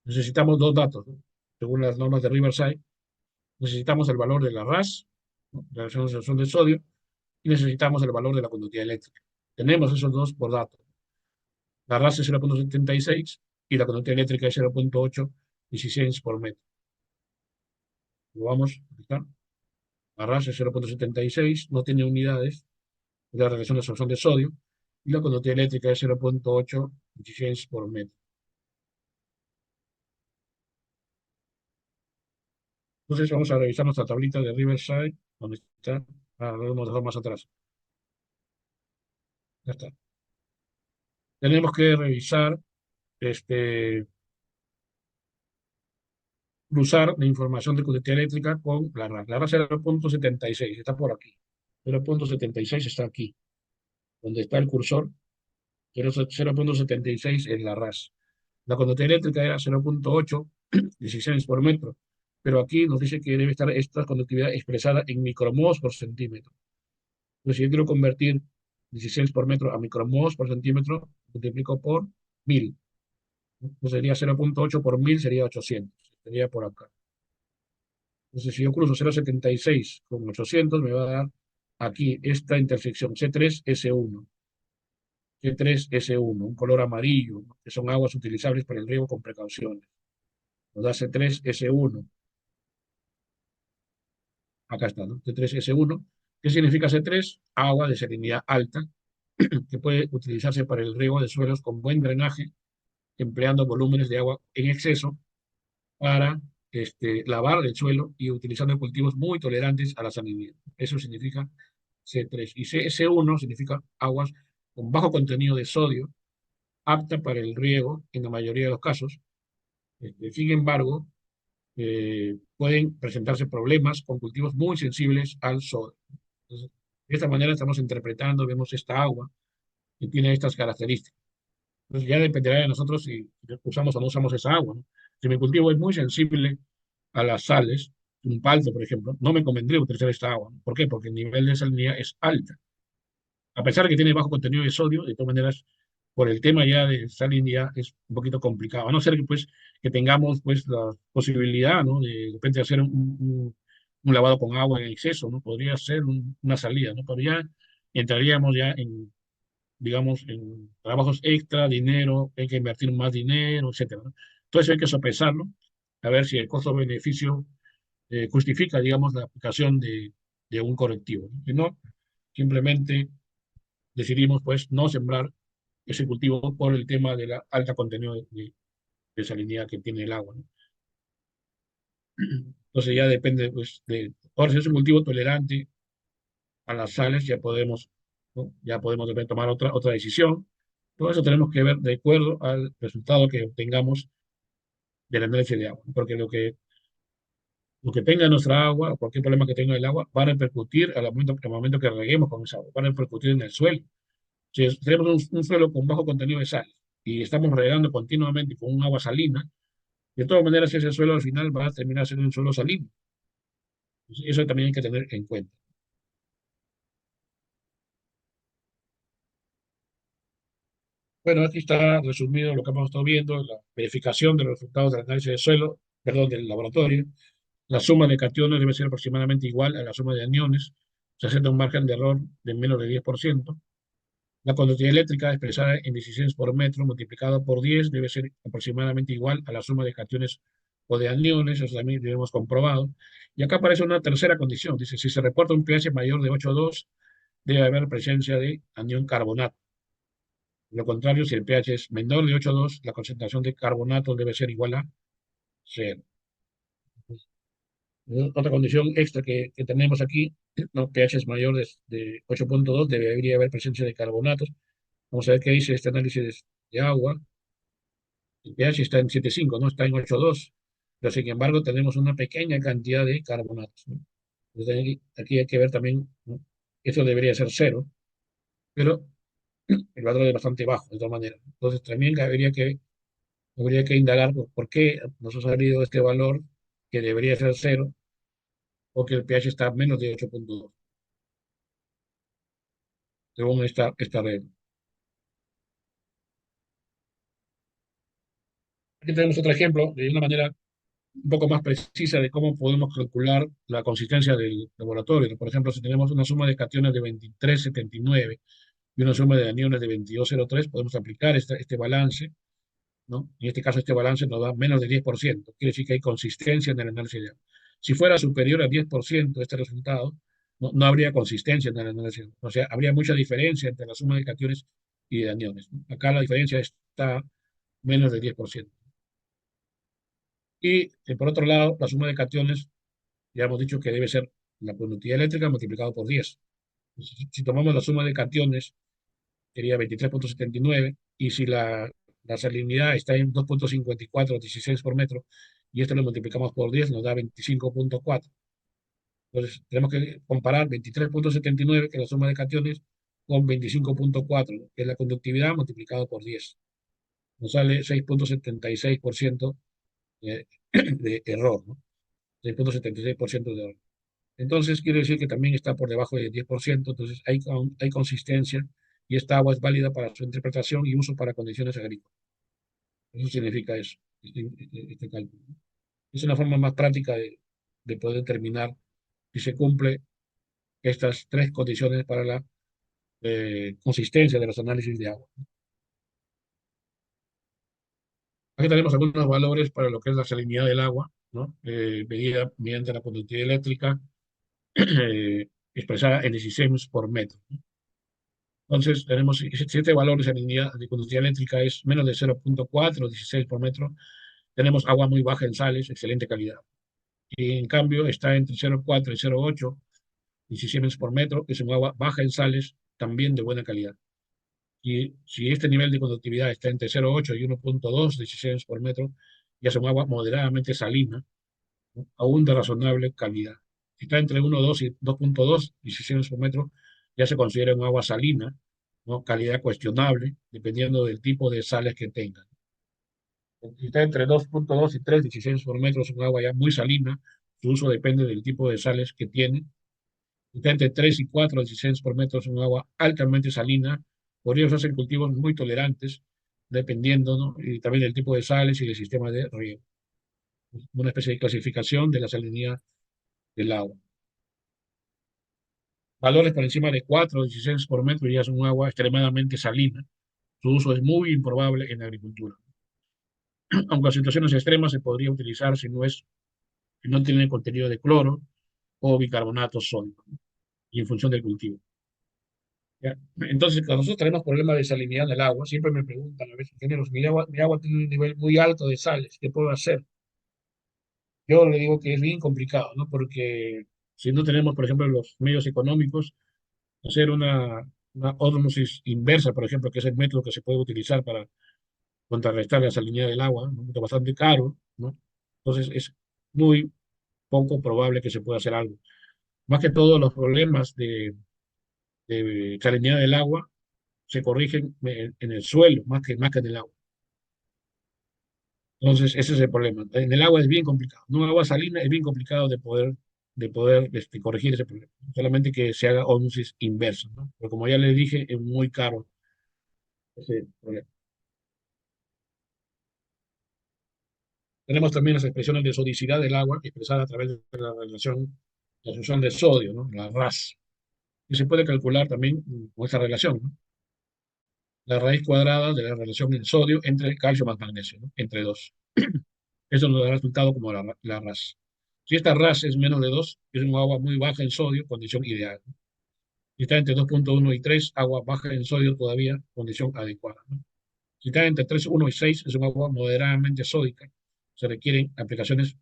necesitamos dos datos, ¿no? Según las normas de Riverside, necesitamos el valor de la RAS, ¿no?, la relación de sodio, y necesitamos el valor de la conductividad eléctrica. Tenemos esos dos por dato. La RAS es 0.76 y la conductividad eléctrica es 0.816 por metro. Lo vamos a aplicar. La RAS es 0.76, no tiene unidades, es la relación de absorción de sodio, y la conductividad eléctrica es 0.816 por metro. Entonces vamos a revisar nuestra tablita de Riverside, donde está, lo hemos dejado más atrás. Ya está. Tenemos que revisar, cruzar la información de conductividad eléctrica con la RAS. La RAS es 0.76, está por aquí. 0.76 está aquí, donde está el cursor. 0.76 es la RAS. La conductividad eléctrica era 0.816 por metro, pero aquí nos dice que debe estar esta conductividad expresada en micromols por centímetro. Entonces, si yo quiero convertir 16 por metro a micromols por centímetro, multiplico por 1000. Entonces sería 0.8 por 1000, sería 800. Sería por acá. Entonces, si yo cruzo 0.76 con 800, me va a dar aquí esta intersección, C3S1. C3S1, un color amarillo, ¿no?, que son aguas utilizables para el riego con precauciones. Nos da C3S1. Acá está, ¿no? C3S1. ¿Qué significa C3? Agua de salinidad alta, que puede utilizarse para el riego de suelos con buen drenaje, empleando volúmenes de agua en exceso para lavar el suelo y utilizando cultivos muy tolerantes a la salinidad. Eso significa C3. Y CS1 significa aguas con bajo contenido de sodio, apta para el riego en la mayoría de los casos. Sin embargo, pueden presentarse problemas con cultivos muy sensibles al sodio. Entonces, de esta manera estamos interpretando, vemos esta agua que tiene estas características. Entonces ya dependerá de nosotros si usamos o no usamos esa agua, ¿no? Si mi cultivo es muy sensible a las sales, un palto, por ejemplo, no me convendría utilizar esta agua. ¿Por qué? Porque el nivel de salinidad es alta. A pesar de que tiene bajo contenido de sodio, de todas maneras, por el tema ya de salinidad es un poquito complicado. A no ser que, pues, que tengamos pues, la posibilidad, ¿no? De repente hacer un lavado con agua en exceso, ¿no? Podría ser una salida, ¿no? Pero ya entraríamos ya en, digamos, en trabajos extra, dinero, hay que invertir más dinero, etcétera, ¿no? Todo eso hay que sopesarlo, a ver si el costo-beneficio justifica, digamos, la aplicación de un correctivo, ¿no? Si no, simplemente decidimos pues no sembrar ese cultivo por el tema de la alta contenido de salinidad que tiene el agua, ¿no? Entonces ya depende pues de, ahora si es un cultivo tolerante a las sales, ya podemos, ¿no? Ya podemos de repente tomar otra decisión. Todo eso tenemos que ver de acuerdo al resultado que obtengamos del análisis de agua, porque lo que tenga nuestra agua, o cualquier problema que tenga el agua, va a repercutir al momento que reguemos con esa agua, va a repercutir en el suelo. Si tenemos un suelo con bajo contenido de sal y estamos regando continuamente con un agua salina, de todas maneras ese suelo al final va a terminar siendo un suelo salino. Entonces, eso también hay que tener en cuenta. Bueno, aquí está resumido lo que hemos estado viendo, la verificación de los resultados del análisis de suelo, perdón, del laboratorio. La suma de cationes debe ser aproximadamente igual a la suma de aniones. Se acepta un margen de error de menos de 10%. La conductividad eléctrica expresada en decisiones por metro multiplicado por 10 debe ser aproximadamente igual a la suma de cationes o de aniones, eso también lo hemos comprobado. Y acá aparece una tercera condición, dice, si se reporta un pH mayor de 8,2, debe haber presencia de anión carbonato. Lo contrario, si el pH es menor de 8,2, la concentración de carbonato debe ser igual a 0. Otra condición extra que tenemos aquí, no, pH es mayor de 8,2, debería haber presencia de carbonatos. Vamos a ver qué dice este análisis de agua. El pH está en 7,5, no está en 8,2, pero sin embargo tenemos una pequeña cantidad de carbonatos, ¿no? Entonces, aquí hay que ver también, ¿no? Eso debería ser cero, pero el valor es bastante bajo de todas maneras. Entonces también habría que indagar por qué nos ha salido este valor que debería ser cero o que el pH está menos de 8,2, según esta regla. Aquí tenemos otro ejemplo de una manera un poco más precisa de cómo podemos calcular la consistencia del laboratorio. Por ejemplo, si tenemos una suma de cationes de 23,79 y una suma de aniones de 22,03, podemos aplicar este balance, ¿no? En este caso, este balance nos da menos de 10%. Quiere decir que hay consistencia en el análisis de agua. Si fuera superior a 10% este resultado, no habría consistencia en el análisis. O sea, habría mucha diferencia entre la suma de cationes y de aniones, ¿no? Acá la diferencia está menos de 10%. Y por otro lado, la suma de cationes, ya hemos dicho que debe ser la conductividad eléctrica multiplicado por 10. Si tomamos la suma de cationes, sería 23,79, y si la salinidad está en 2,54, 16 por metro, y esto lo multiplicamos por 10, nos da 25,4. Entonces, tenemos que comparar 23,79, que es la suma de cationes, con 25,4, que es la conductividad multiplicado por 10. Nos sale 6,76% de, de error, ¿no? 6,76% de error. Entonces, quiere decir que también está por debajo del 10%, entonces hay consistencia y esta agua es válida para su interpretación y uso para condiciones agrícolas. Eso significa eso, este cálculo. Es una forma más práctica de poder determinar si se cumple estas tres condiciones para la consistencia de los análisis de agua. Aquí tenemos algunos valores para lo que es la salinidad del agua, ¿no? Medida mediante la conductividad eléctrica, expresada en 16 por metro. Entonces, tenemos si este valor de salinidad de conductividad eléctrica es menos de 0,4, 16 por metro. Tenemos agua muy baja en sales, excelente calidad. Y en cambio está entre 0,4 y 0,8, 16 por metro, que es un agua baja en sales, también de buena calidad. Y si este nivel de conductividad está entre 0,8 y 1,2, 16 por metro, ya es un agua moderadamente salina, ¿no? Aún de razonable calidad. Si está entre 1,2 y 2,2, 16 por metro, ya se considera un agua salina, ¿no? Calidad cuestionable, dependiendo del tipo de sales que tengan. Si está entre 2.2 y 3 por metro, es un agua ya muy salina. Su uso depende del tipo de sales que tiene. Si está entre 3 y 4 por metro, es un agua altamente salina. Por ello se hacen cultivos muy tolerantes, dependiendo, ¿no? Y también del tipo de sales y del sistema de riego. Una especie de clasificación de la salinidad del agua. Valores por encima de 4 por metro ya es un agua extremadamente salina. Su uso es muy improbable en la agricultura. Aunque en situaciones extremas se podría utilizar si no tiene contenido de cloro o bicarbonato sódico, y en función del cultivo. ¿Ya? Entonces, cuando nosotros tenemos problemas de salinidad del agua, siempre me preguntan a veces, ingenieros, mi agua tiene un nivel muy alto de sales, ¿qué puedo hacer? Yo le digo que es bien complicado, ¿no? Porque si no tenemos, por ejemplo, los medios económicos, hacer una ósmosis inversa, por ejemplo, que es el método que se puede utilizar para contrarrestar la salinidad del agua, ¿no? Es bastante caro, ¿no? Entonces es muy poco probable que se pueda hacer algo. Más que todo, los problemas de salinidad del agua se corrigen en el suelo, más que en el agua. Entonces, ese es el problema. En el agua es bien complicado. No, agua salina es bien complicado de poder corregir ese problema. Solamente que se haga ósmosis inversa, ¿no? Pero como ya les dije, es muy caro ese problema. Tenemos también las expresiones de sodicidad del agua, expresada a través de la solución de sodio, ¿no? La RAS. Y se puede calcular también con esa relación, ¿no? La raíz cuadrada de la relación en sodio entre calcio más magnesio, ¿no? Entre dos. Eso nos da resultado como la RAS. Si esta RAS es menos de 2, es un agua muy baja en sodio, condición ideal, ¿no? Si está entre 2.1 y 3, agua baja en sodio todavía, condición adecuada, ¿no? Si está entre 3, 1 y 6, es un agua moderadamente sódica. Se requieren aplicaciones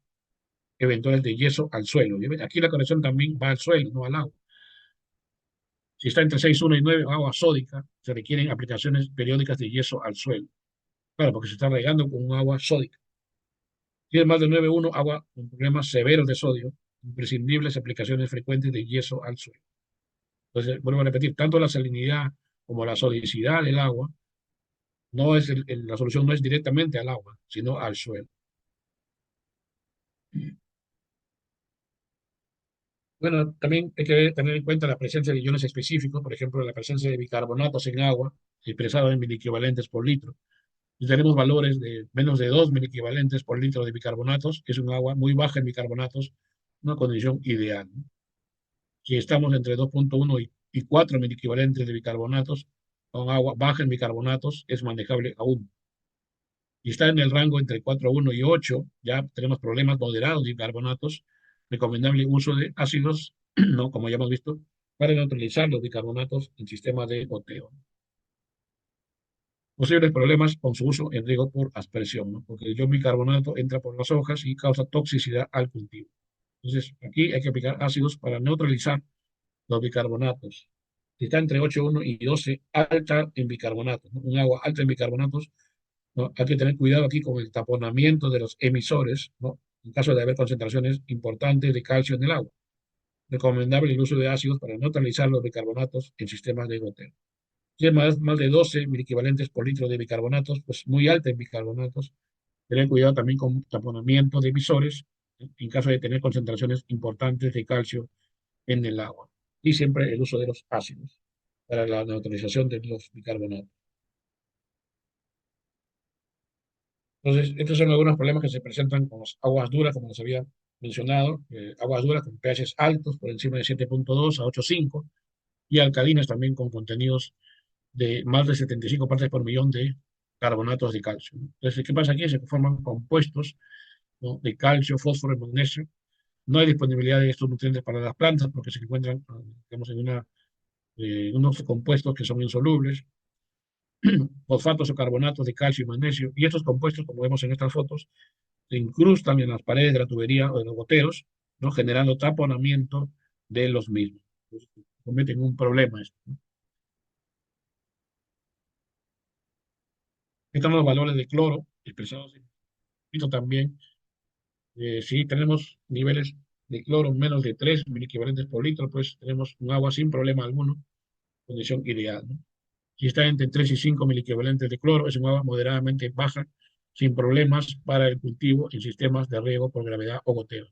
eventuales de yeso al suelo. ¿Ya ven? Aquí la corrección también va al suelo, no al agua. Si está entre 6, 1 y 9, agua sódica, se requieren aplicaciones periódicas de yeso al suelo. Claro, porque se está regando con un agua sódica. Si es más de 9,1, agua con problemas severos de sodio, imprescindibles aplicaciones frecuentes de yeso al suelo. Entonces, vuelvo a repetir, tanto la salinidad como la sodicidad del agua, la solución no es directamente al agua, sino al suelo. Bueno, también hay que tener en cuenta la presencia de iones específicos, por ejemplo, la presencia de bicarbonatos en agua, expresado en miliequivalentes por litro. Si tenemos valores de menos de 2 miliequivalentes por litro de bicarbonatos, es un agua muy baja en bicarbonatos, una condición ideal, ¿no? Si estamos entre 2.1 y 4 miliequivalentes de bicarbonatos, con agua baja en bicarbonatos, es manejable aún. Si está en el rango entre 4,1 y 8, ya tenemos problemas moderados de bicarbonatos, recomendable uso de ácidos, ¿no? Como ya hemos visto, para neutralizar los bicarbonatos en sistemas de goteo. Posibles problemas con su uso en riego por aspersión, ¿no? Porque el ion bicarbonato entra por las hojas y causa toxicidad al cultivo. Entonces, aquí hay que aplicar ácidos para neutralizar los bicarbonatos. Si está entre 8,1 y 12, alta en bicarbonatos, ¿no? Un agua alta en bicarbonatos, ¿no? Hay que tener cuidado aquí con el taponamiento de los emisores, ¿no? En caso de haber concentraciones importantes de calcio en el agua. Recomendable el uso de ácidos para neutralizar los bicarbonatos en sistemas de goteo. Si es más de 12 mil equivalentes por litro de bicarbonatos, pues muy alta en bicarbonatos. Tener cuidado también con taponamiento de emisores en caso de tener concentraciones importantes de calcio en el agua. Y siempre el uso de los ácidos para la neutralización de los bicarbonatos. Entonces, estos son algunos problemas que se presentan con las aguas duras, como les había mencionado, aguas duras con pH altos, por encima de 7.2 a 8,5, y alcalinas también con contenidos de más de 75 partes por millón de carbonatos de calcio, ¿no? Entonces, ¿qué pasa aquí? Se forman compuestos, ¿no? De calcio, fósforo y magnesio. No hay disponibilidad de estos nutrientes para las plantas porque se encuentran, digamos, unos compuestos que son insolubles, fosfatos o carbonatos de calcio y magnesio. Y estos compuestos, como vemos en estas fotos, se incrustan en las paredes de la tubería o de los goteros, ¿no? Generando taponamiento de los mismos. Entonces, cometen un problema esto, ¿no? Están los valores de cloro expresados en esto también. Si tenemos niveles de cloro menos de 3 equivalentes por litro, pues tenemos un agua sin problema alguno, condición ideal, ¿no? Si está entre 3 y 5 equivalentes de cloro, es un agua moderadamente baja, sin problemas para el cultivo en sistemas de riego por gravedad o goteo.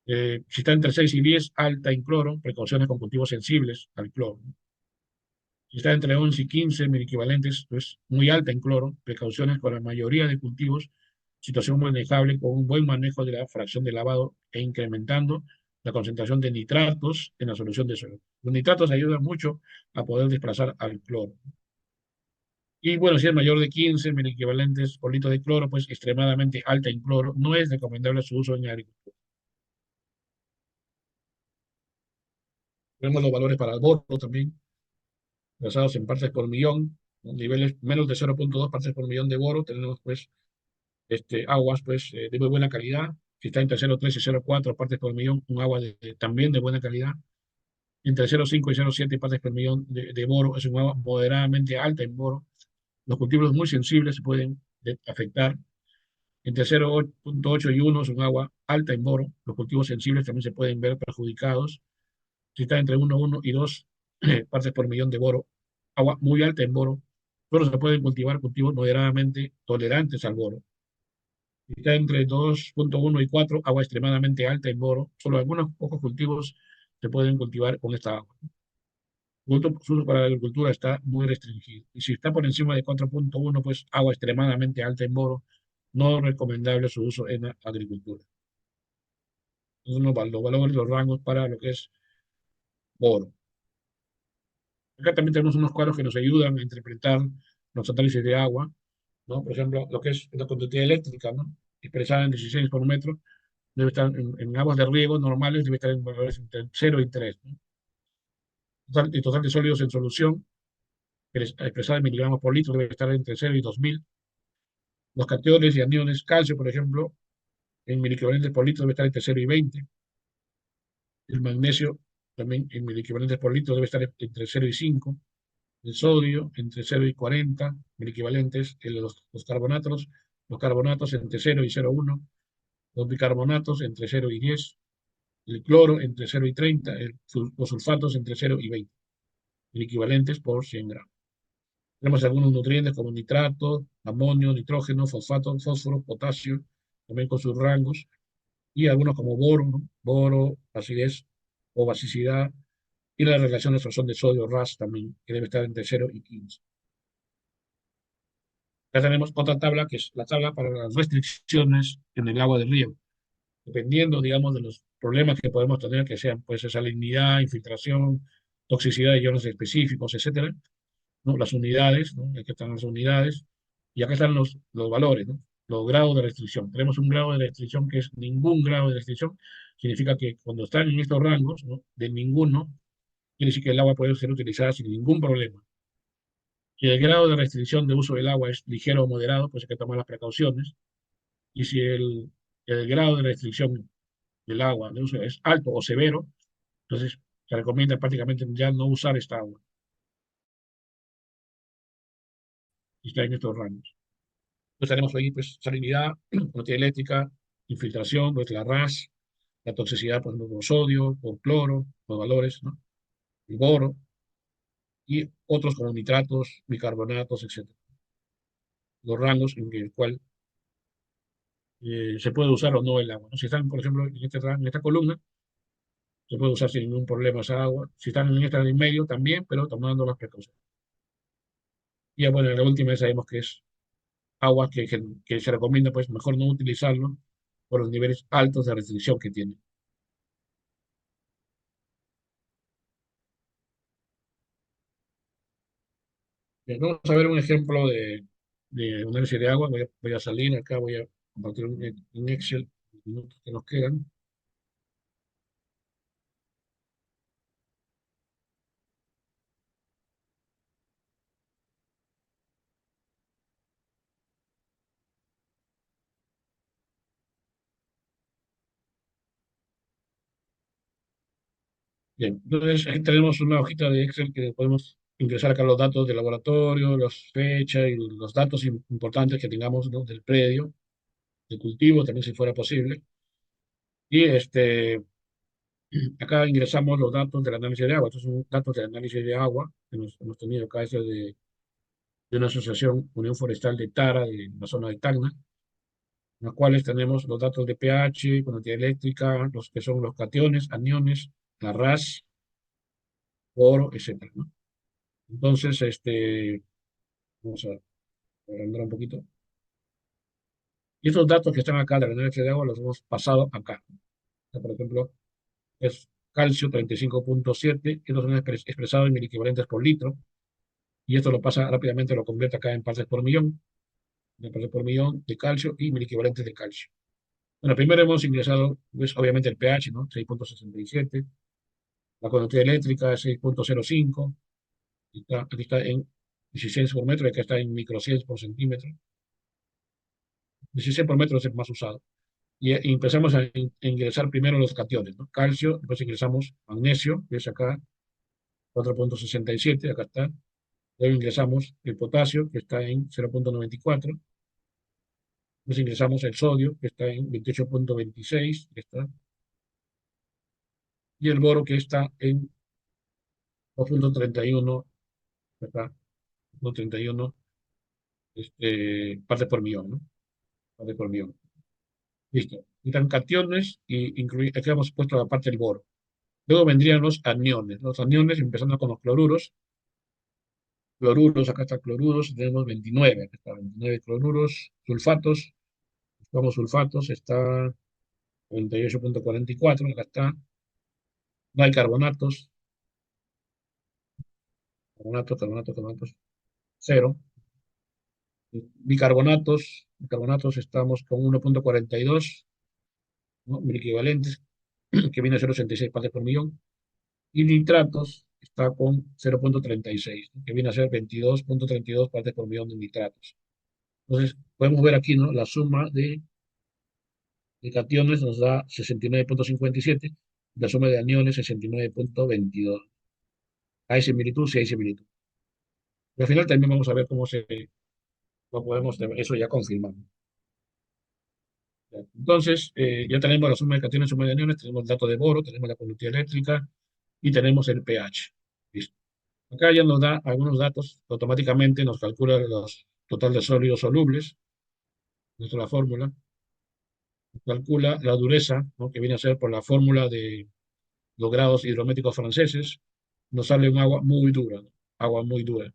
Si está entre 6 y 10, alta en cloro, precauciones con cultivos sensibles al cloro. Si está entre 11 y 15 equivalentes, pues muy alta en cloro, precauciones con la mayoría de cultivos, situación manejable con un buen manejo de la fracción de lavado e incrementando la concentración de nitratos en la solución de suelo. Los nitratos ayudan mucho a poder desplazar al cloro. Y bueno, si es mayor de 15 equivalentes por litro de cloro, pues extremadamente alta en cloro, no es recomendable su uso en agricultura. Tenemos los valores para el boro también, basados en partes por millón, niveles menos de 0,2 partes por millón de boro, tenemos pues aguas pues de muy buena calidad. Si está entre 0,3 y 0,4 partes por millón, un agua también de buena calidad. Entre 0,5 y 0,7 partes por millón de boro es un agua moderadamente alta en boro. Los cultivos muy sensibles se pueden afectar. Entre 0,8 y 1 es un agua alta en boro. Los cultivos sensibles también se pueden ver perjudicados. Si está entre 1 y 2 partes por millón de boro, agua muy alta en boro, solo se pueden cultivar cultivos moderadamente tolerantes al boro. Si está entre 2,1 y 4, agua extremadamente alta en boro, solo algunos pocos cultivos se pueden cultivar con esta agua. Su uso para la agricultura está muy restringido. Y si está por encima de 4,1, pues agua extremadamente alta en boro, no recomendable su uso en la agricultura. Entonces, los valores, los rangos para lo que es boro. Acá también tenemos unos cuadros que nos ayudan a interpretar los análisis de agua, ¿no? Por ejemplo, lo que es la conductividad eléctrica, ¿no? Expresada en 16 por metro, debe estar en aguas de riego normales, debe estar en valores entre 0 y 3, ¿no? Total de sólidos en solución, expresada en miligramos por litro, debe estar entre 0 y 2000. Los cationes y aniones calcio, por ejemplo, en miliequivalentes por litro debe estar entre 0 y 20. El magnesio, también en miliequivalentes por litro, debe estar entre 0 y 5. El sodio entre 0 y 40 mil equivalentes, los carbonatos entre 0 y 0,1, los bicarbonatos entre 0 y 10, el cloro entre 0 y 30, los sulfatos entre 0 y 20 mil equivalentes por 100 gramos. Tenemos algunos nutrientes como nitrato, amonio, nitrógeno, fosfato, fósforo, potasio, también con sus rangos, y algunos como boro, ¿no? Boro, acidez o basicidad, y la relación de absorción de sodio RAS también, que debe estar entre 0 y 15. Ya tenemos otra tabla, que es la tabla para las restricciones en el agua del río, dependiendo, digamos, de los problemas que podemos tener, que sean, pues, salinidad, infiltración, toxicidad de iones específicos, etcétera, ¿no? Las unidades, ¿no? Aquí están las unidades, y acá están los valores, ¿no? Los grados de restricción. Tenemos un grado de restricción que es ningún grado de restricción, significa que cuando están en estos rangos, ¿no? De ninguno, quiere decir que el agua puede ser utilizada sin ningún problema. Si el grado de restricción de uso del agua es ligero o moderado, pues hay que tomar las precauciones. Y si el grado de restricción del agua de uso es alto o severo, entonces se recomienda prácticamente ya no usar esta agua y está en estos rangos. Entonces tenemos ahí pues salinidad, conductividad eléctrica, infiltración, pues la RAS, la toxicidad por sodio, por cloro, los valores, ¿no? El boro y otros como nitratos, bicarbonatos, etcétera. Los rangos en el cual se puede usar o no el agua, ¿no? Si están, por ejemplo, en esta columna, se puede usar sin ningún problema esa agua. Si están en esta en medio, también, pero tomando las precauciones. Y ya, bueno, en la última ya sabemos que es agua que se recomienda, pues mejor no utilizarlo por los niveles altos de restricción que tiene. Bien, vamos a ver un ejemplo de análisis de agua. Voy a salir acá, voy a compartir un Excel, los minutos que nos quedan. Bien, entonces aquí tenemos una hojita de Excel que podemos ingresar acá los datos del laboratorio, las fechas y los datos importantes que tengamos, ¿no? Del predio, de cultivo, también si fuera posible. Y acá ingresamos los datos del análisis de agua. Estos son datos del análisis de agua que hemos tenido acá, de una asociación Unión Forestal de Tara, de la zona de Tacna, en las cuales tenemos los datos de pH, conductividad eléctrica, los que son los cationes, aniones, la RAS, oro, etcétera, ¿no? Entonces, vamos a agrandar un poquito. Y estos datos que están acá de la análisis de agua los hemos pasado acá. O sea, por ejemplo, es calcio 35.7, estos son expresados en miliequivalentes por litro, y esto lo pasa rápidamente, lo convierte acá en partes por millón, de partes por millón de calcio y miliequivalentes de calcio. Bueno, primero hemos ingresado, pues, obviamente el pH, ¿no? 6.67, la conductividad eléctrica 6.05, aquí está en 16 por metro, y acá está en microsieverts por centímetro. 16 por metro es el más usado. Y empezamos a ingresar primero los cationes, ¿no? Calcio, después ingresamos magnesio, que es acá 4.67, acá está. Luego ingresamos el potasio, que está en 0.94. Después ingresamos el sodio, que está en 28.26, que está. Y el boro, que está en 2.31, acá, 2.31 partes por millón, ¿no? Partes por millón. Listo. Están cationes y aquí hemos puesto la parte del boro. Luego vendrían los aniones. Los aniones, empezando con los cloruros. Cloruros, acá está cloruros, tenemos 29, acá está 29 cloruros. Sulfatos, buscamos sulfatos, está 98.44, acá está. No hay carbonatos, carbonatos, cero. Bicarbonatos estamos con 1.42, ¿no? Mil equivalentes, que viene a ser 86 partes por millón. Y nitratos está con 0.36, ¿no? Que viene a ser 22.32 partes por millón de nitratos. Entonces, podemos ver aquí, ¿no? La suma de cationes nos da 69.57, la suma de aniones 69.22. Hay similitud, sí hay similitud. Y al final también vamos a ver cómo lo podemos, eso ya confirmar. Entonces, ya tenemos la suma de cationes, suma de aniones, tenemos el dato de boro, tenemos la conductividad eléctrica y tenemos el pH. Listo. Acá ya nos da algunos datos, automáticamente nos calcula los total de sólidos solubles, nuestra fórmula, nos calcula la dureza, ¿no? Que viene a ser por la fórmula de los grados hidrométricos franceses, nos sale un agua muy dura, ¿no? Agua muy dura.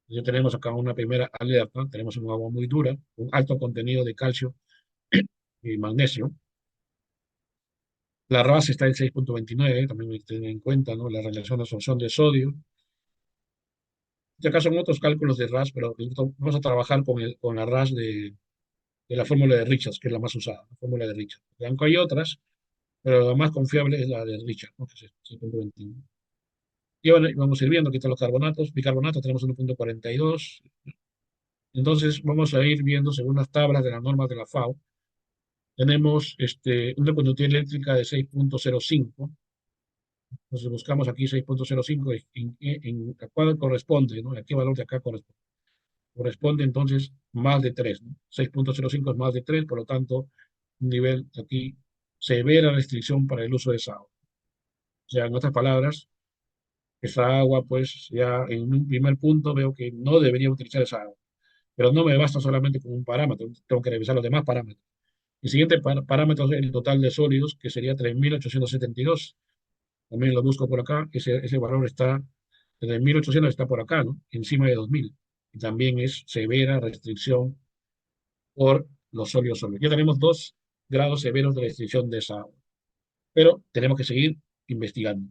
Ya tenemos acá una primera alerta, tenemos un agua muy dura, un alto contenido de calcio y magnesio. La RAS está en 6.29, también hay que tener en cuenta, ¿no? La relación de absorción de sodio. En este caso son otros cálculos de RAS, pero vamos a trabajar con la RAS de la fórmula de Richards, que es la más usada, la fórmula de Richards. Aunque hay otras, pero la más confiable es la de Richards, ¿no? Que es 6.21. Y bueno, vamos a ir viendo, aquí están los carbonatos. Bicarbonato tenemos 1.42. Entonces vamos a ir viendo según las tablas de las normas de la FAO. Tenemos una conductividad eléctrica de 6.05. Entonces buscamos aquí 6.05 a cuál corresponde, ¿no? ¿A qué valor de acá corresponde? Corresponde entonces más de 3, ¿no? 6.05 es más de 3, por lo tanto, un nivel aquí, severa restricción para el uso de esa agua. O sea, en otras palabras, esa agua, pues ya en un primer punto veo que no debería utilizar esa agua. Pero no me basta solamente con un parámetro, tengo que revisar los demás parámetros. El siguiente parámetro es el total de sólidos, que sería 3.872. También lo busco por acá, ese valor está, 3.800 está por acá, ¿no? Encima de 2.000. Y también es severa restricción por los sólidos sólidos. Ya tenemos 2 grados severos de restricción de esa agua. Pero tenemos que seguir investigando.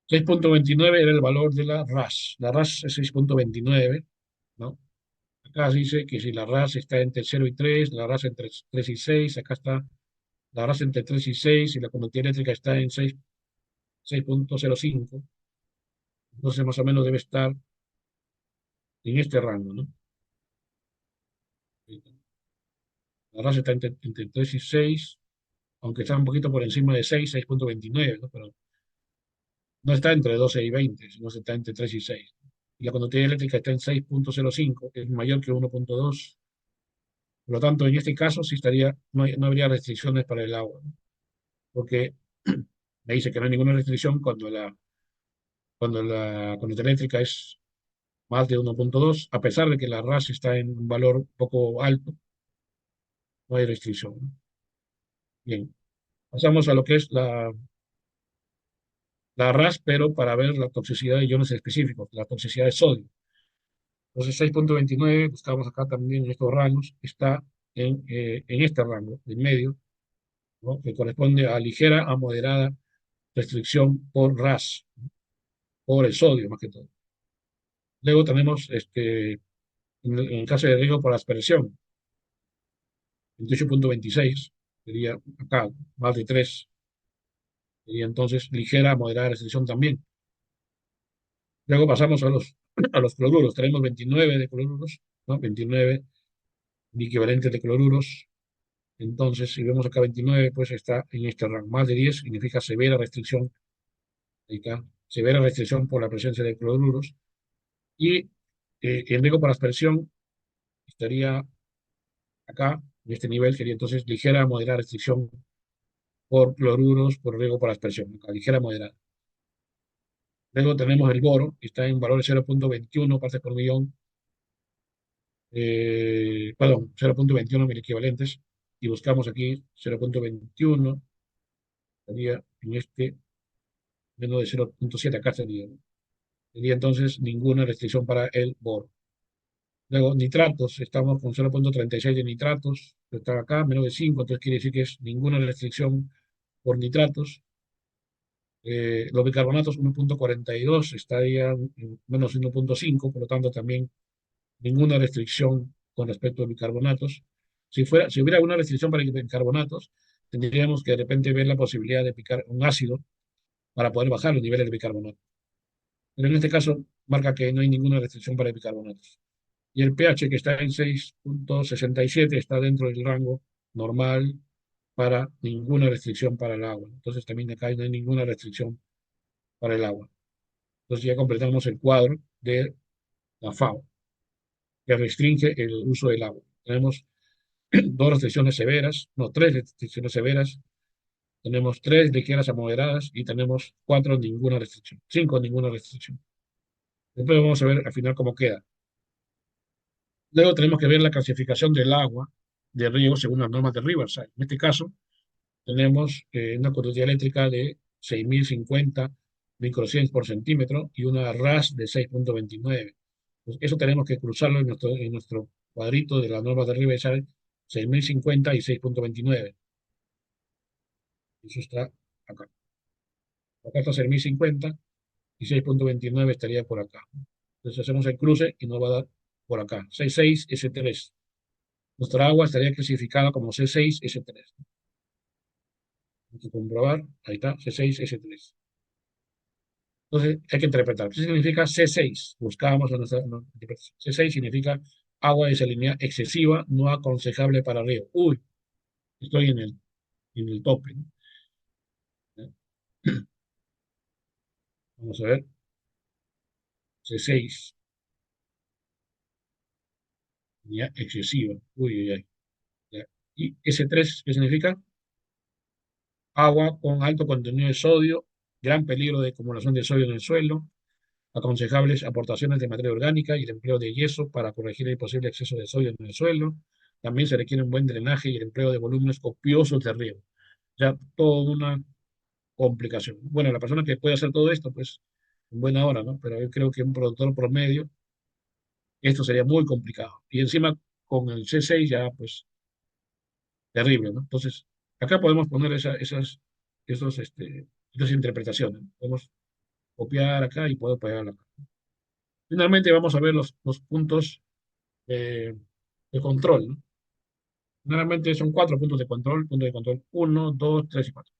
6.29 era el valor de la RAS. La RAS es 6.29, ¿no? Acá se dice que si la RAS está entre 0 y 3, la RAS entre 3 y 6, acá está la RAS entre 3 y 6 y la conductividad eléctrica está en 6.05. Entonces más o menos debe estar en este rango, ¿no? La RAS está entre 3 y 6, aunque está un poquito por encima de 6, 6.29, ¿no? Pero no está entre 12 y 20, sino está entre 3 y 6. Y la conductividad eléctrica está en 6.05, que es mayor que 1.2. Por lo tanto, en este caso sí estaría, no habría restricciones para el agua, ¿no? Porque me dice que no hay ninguna restricción cuando la conductividad eléctrica es más de 1.2, a pesar de que la RAS está en un valor un poco alto, no hay restricción, ¿no? Bien, pasamos a lo que es la RAS, pero para ver la toxicidad de iones específicos, la toxicidad de sodio. Entonces, 6.29, buscamos acá también en estos rangos, está en este rango, en medio, ¿no? Que corresponde a ligera a moderada restricción por RAS, por el sodio más que todo. Luego tenemos, en caso de riesgo por aspersión, 28.26, sería acá, más de 3, sería entonces ligera a moderada restricción también. Luego pasamos a los cloruros, tenemos 29 de cloruros, ¿no? 29 equivalentes de cloruros. Entonces, si vemos acá 29, pues está en este rango. Más de 10 significa severa restricción. Ahí está, severa restricción por la presencia de cloruros. Y en riesgo por aspersión estaría acá, en este nivel, sería entonces ligera a moderada restricción por cloruros, por riesgo por aspersión. Acá, ligera a moderada. Luego tenemos el boro, que está en valor de 0.21 partes por millón, perdón, 0.21 mil equivalentes. Y buscamos aquí 0.21, estaría en este menos de 0.7, acá sería, ¿no? Sería entonces ninguna restricción para el boro. Luego, nitratos, estamos con 0.36 de nitratos, que está acá, menos de 5, entonces quiere decir que es ninguna restricción por nitratos. Los bicarbonatos 1.42 estarían en menos 1.5, por lo tanto también ninguna restricción con respecto a bicarbonatos. Si hubiera una restricción para bicarbonatos, tendríamos que de repente ver la posibilidad de picar un ácido para poder bajar los niveles de bicarbonato. Pero en este caso marca que no hay ninguna restricción para bicarbonatos. Y el pH que está en 6.67 está dentro del rango normal para ninguna restricción para el agua. Entonces también acá no hay ninguna restricción para el agua. Entonces ya completamos el cuadro de la FAO, que restringe el uso del agua. Tenemos dos restricciones severas, no, tres restricciones severas, tenemos tres ligeras a moderadas y tenemos cuatro ninguna restricción, cinco ninguna restricción. Después vamos a ver al final cómo queda. Luego tenemos que ver la clasificación del agua de riego según las normas de Riverside. En este caso, tenemos una conductividad eléctrica de 6.050 microsiemens por centímetro y una RAS de 6.29. Pues eso tenemos que cruzarlo en nuestro cuadrito de las normas de Riverside, 6.050 y 6.29. Eso está acá. Acá está 6.050 y 6.29 estaría por acá. Entonces hacemos el cruce y nos va a dar por acá, C6S3. Nuestra agua estaría clasificada como C6S3. Hay que comprobar, ahí está, C6S3. Entonces hay que interpretar. ¿Qué significa C6? Buscábamos en nuestra interpretación. C6 significa agua desalinidad excesiva, no aconsejable para riego. Uy, estoy en el tope, ¿no? Vamos a ver, C6, ya excesiva. Uy, uy, uy, ya. Y S3, ¿qué significa? Agua con alto contenido de sodio, gran peligro de acumulación de sodio en el suelo, aconsejables aportaciones de materia orgánica y el empleo de yeso para corregir el posible exceso de sodio en el suelo. También se requiere un buen drenaje y el empleo de volúmenes copiosos de riego. Ya toda una complicación. Bueno, la persona que puede hacer todo esto, pues en buena hora, ¿no? Pero yo creo que un productor promedio, esto sería muy complicado. Y encima con el C6 ya, pues, terrible, ¿no? Entonces, acá podemos poner esas interpretaciones. Podemos copiar acá y puedo pegar acá. Finalmente vamos a ver los puntos de, de control, ¿no? Generalmente son cuatro puntos de control uno, dos, tres y cuatro.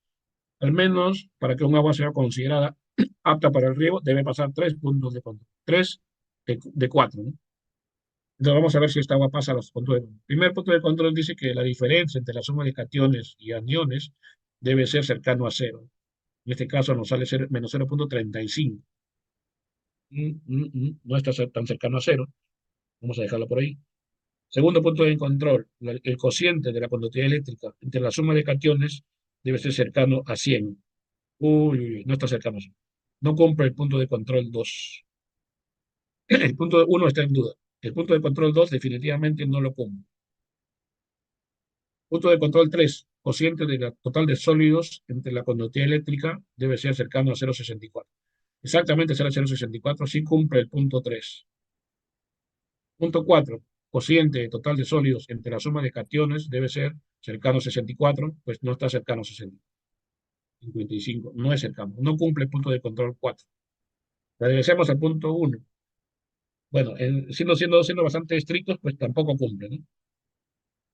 Al menos para que un agua sea considerada apta para el riego, debe pasar tres puntos de control. Tres de cuatro, ¿no? Entonces vamos a ver si esta agua pasa a los puntos de control. El primer punto de control dice que la diferencia entre la suma de cationes y aniones debe ser cercano a cero. En este caso nos sale ser menos 0.35. No está tan cercano a cero. Vamos a dejarlo por ahí. Segundo punto de control, el cociente de la conductividad eléctrica entre la suma de cationes debe ser cercano a 100. Uy, uy, uy, no está cercano a 100. No cumple el punto de control 2. El punto 1 está en duda. El punto de control 2 definitivamente no lo cumple. Punto de control 3, cociente de la total de sólidos entre la conductividad eléctrica debe ser cercano a 0,64. Exactamente 0,064 sí cumple el punto 3. Punto 4, cociente total de sólidos entre la suma de cationes debe ser cercano a 64, pues no está cercano a 55, no es cercano, no cumple el punto de control 4. Regresemos al punto 1. Bueno, siendo bastante estrictos, pues tampoco cumple, ¿no?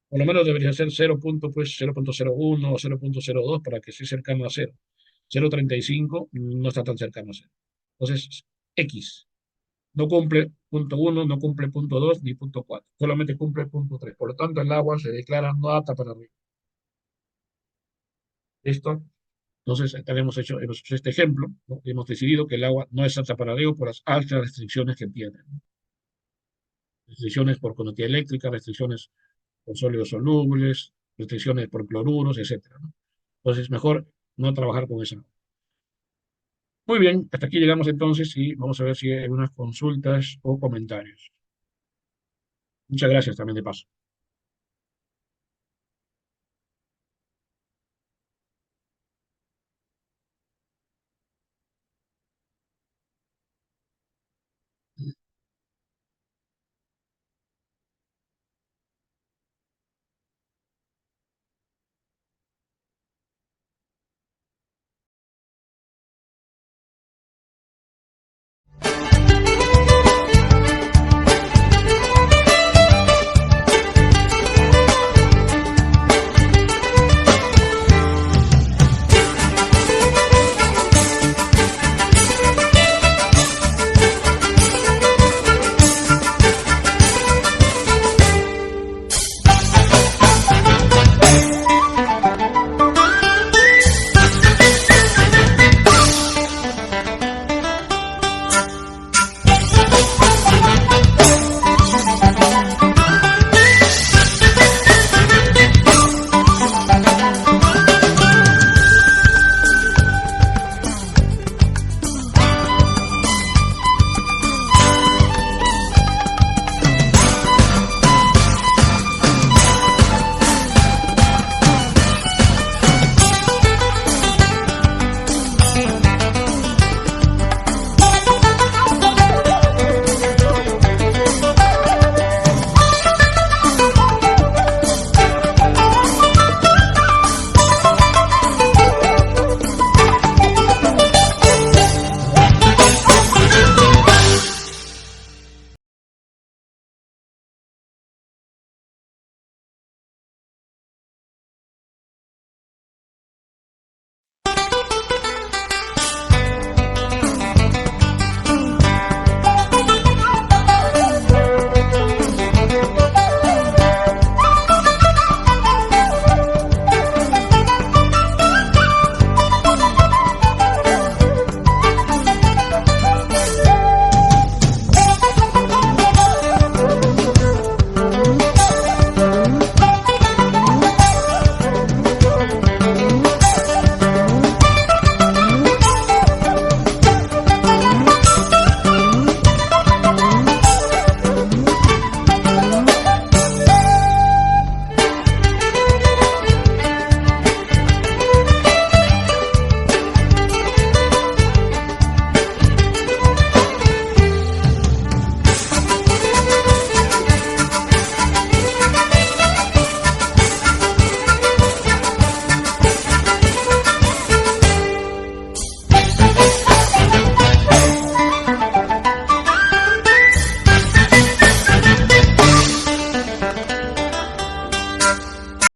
Por lo menos debería ser 0, pues 0,01 o 0,02 para que esté cercano a 0. 0,35 no está tan cercano a 0. Entonces, X. No cumple punto 1, no cumple punto 2 ni punto 4. Solamente cumple punto 3. Por lo tanto, el agua se declara no apta para riego. ¿Listo? Entonces, hemos hecho este ejemplo, ¿no? Hemos decidido que el agua no es apta para riego por las altas restricciones que tiene, ¿no? Restricciones por conductividad eléctrica, restricciones por sólidos solubles, restricciones por cloruros, etcétera, ¿no? Entonces, mejor no trabajar con esa. Muy bien, hasta aquí llegamos entonces y vamos a ver si hay algunas consultas o comentarios. Muchas gracias también de paso.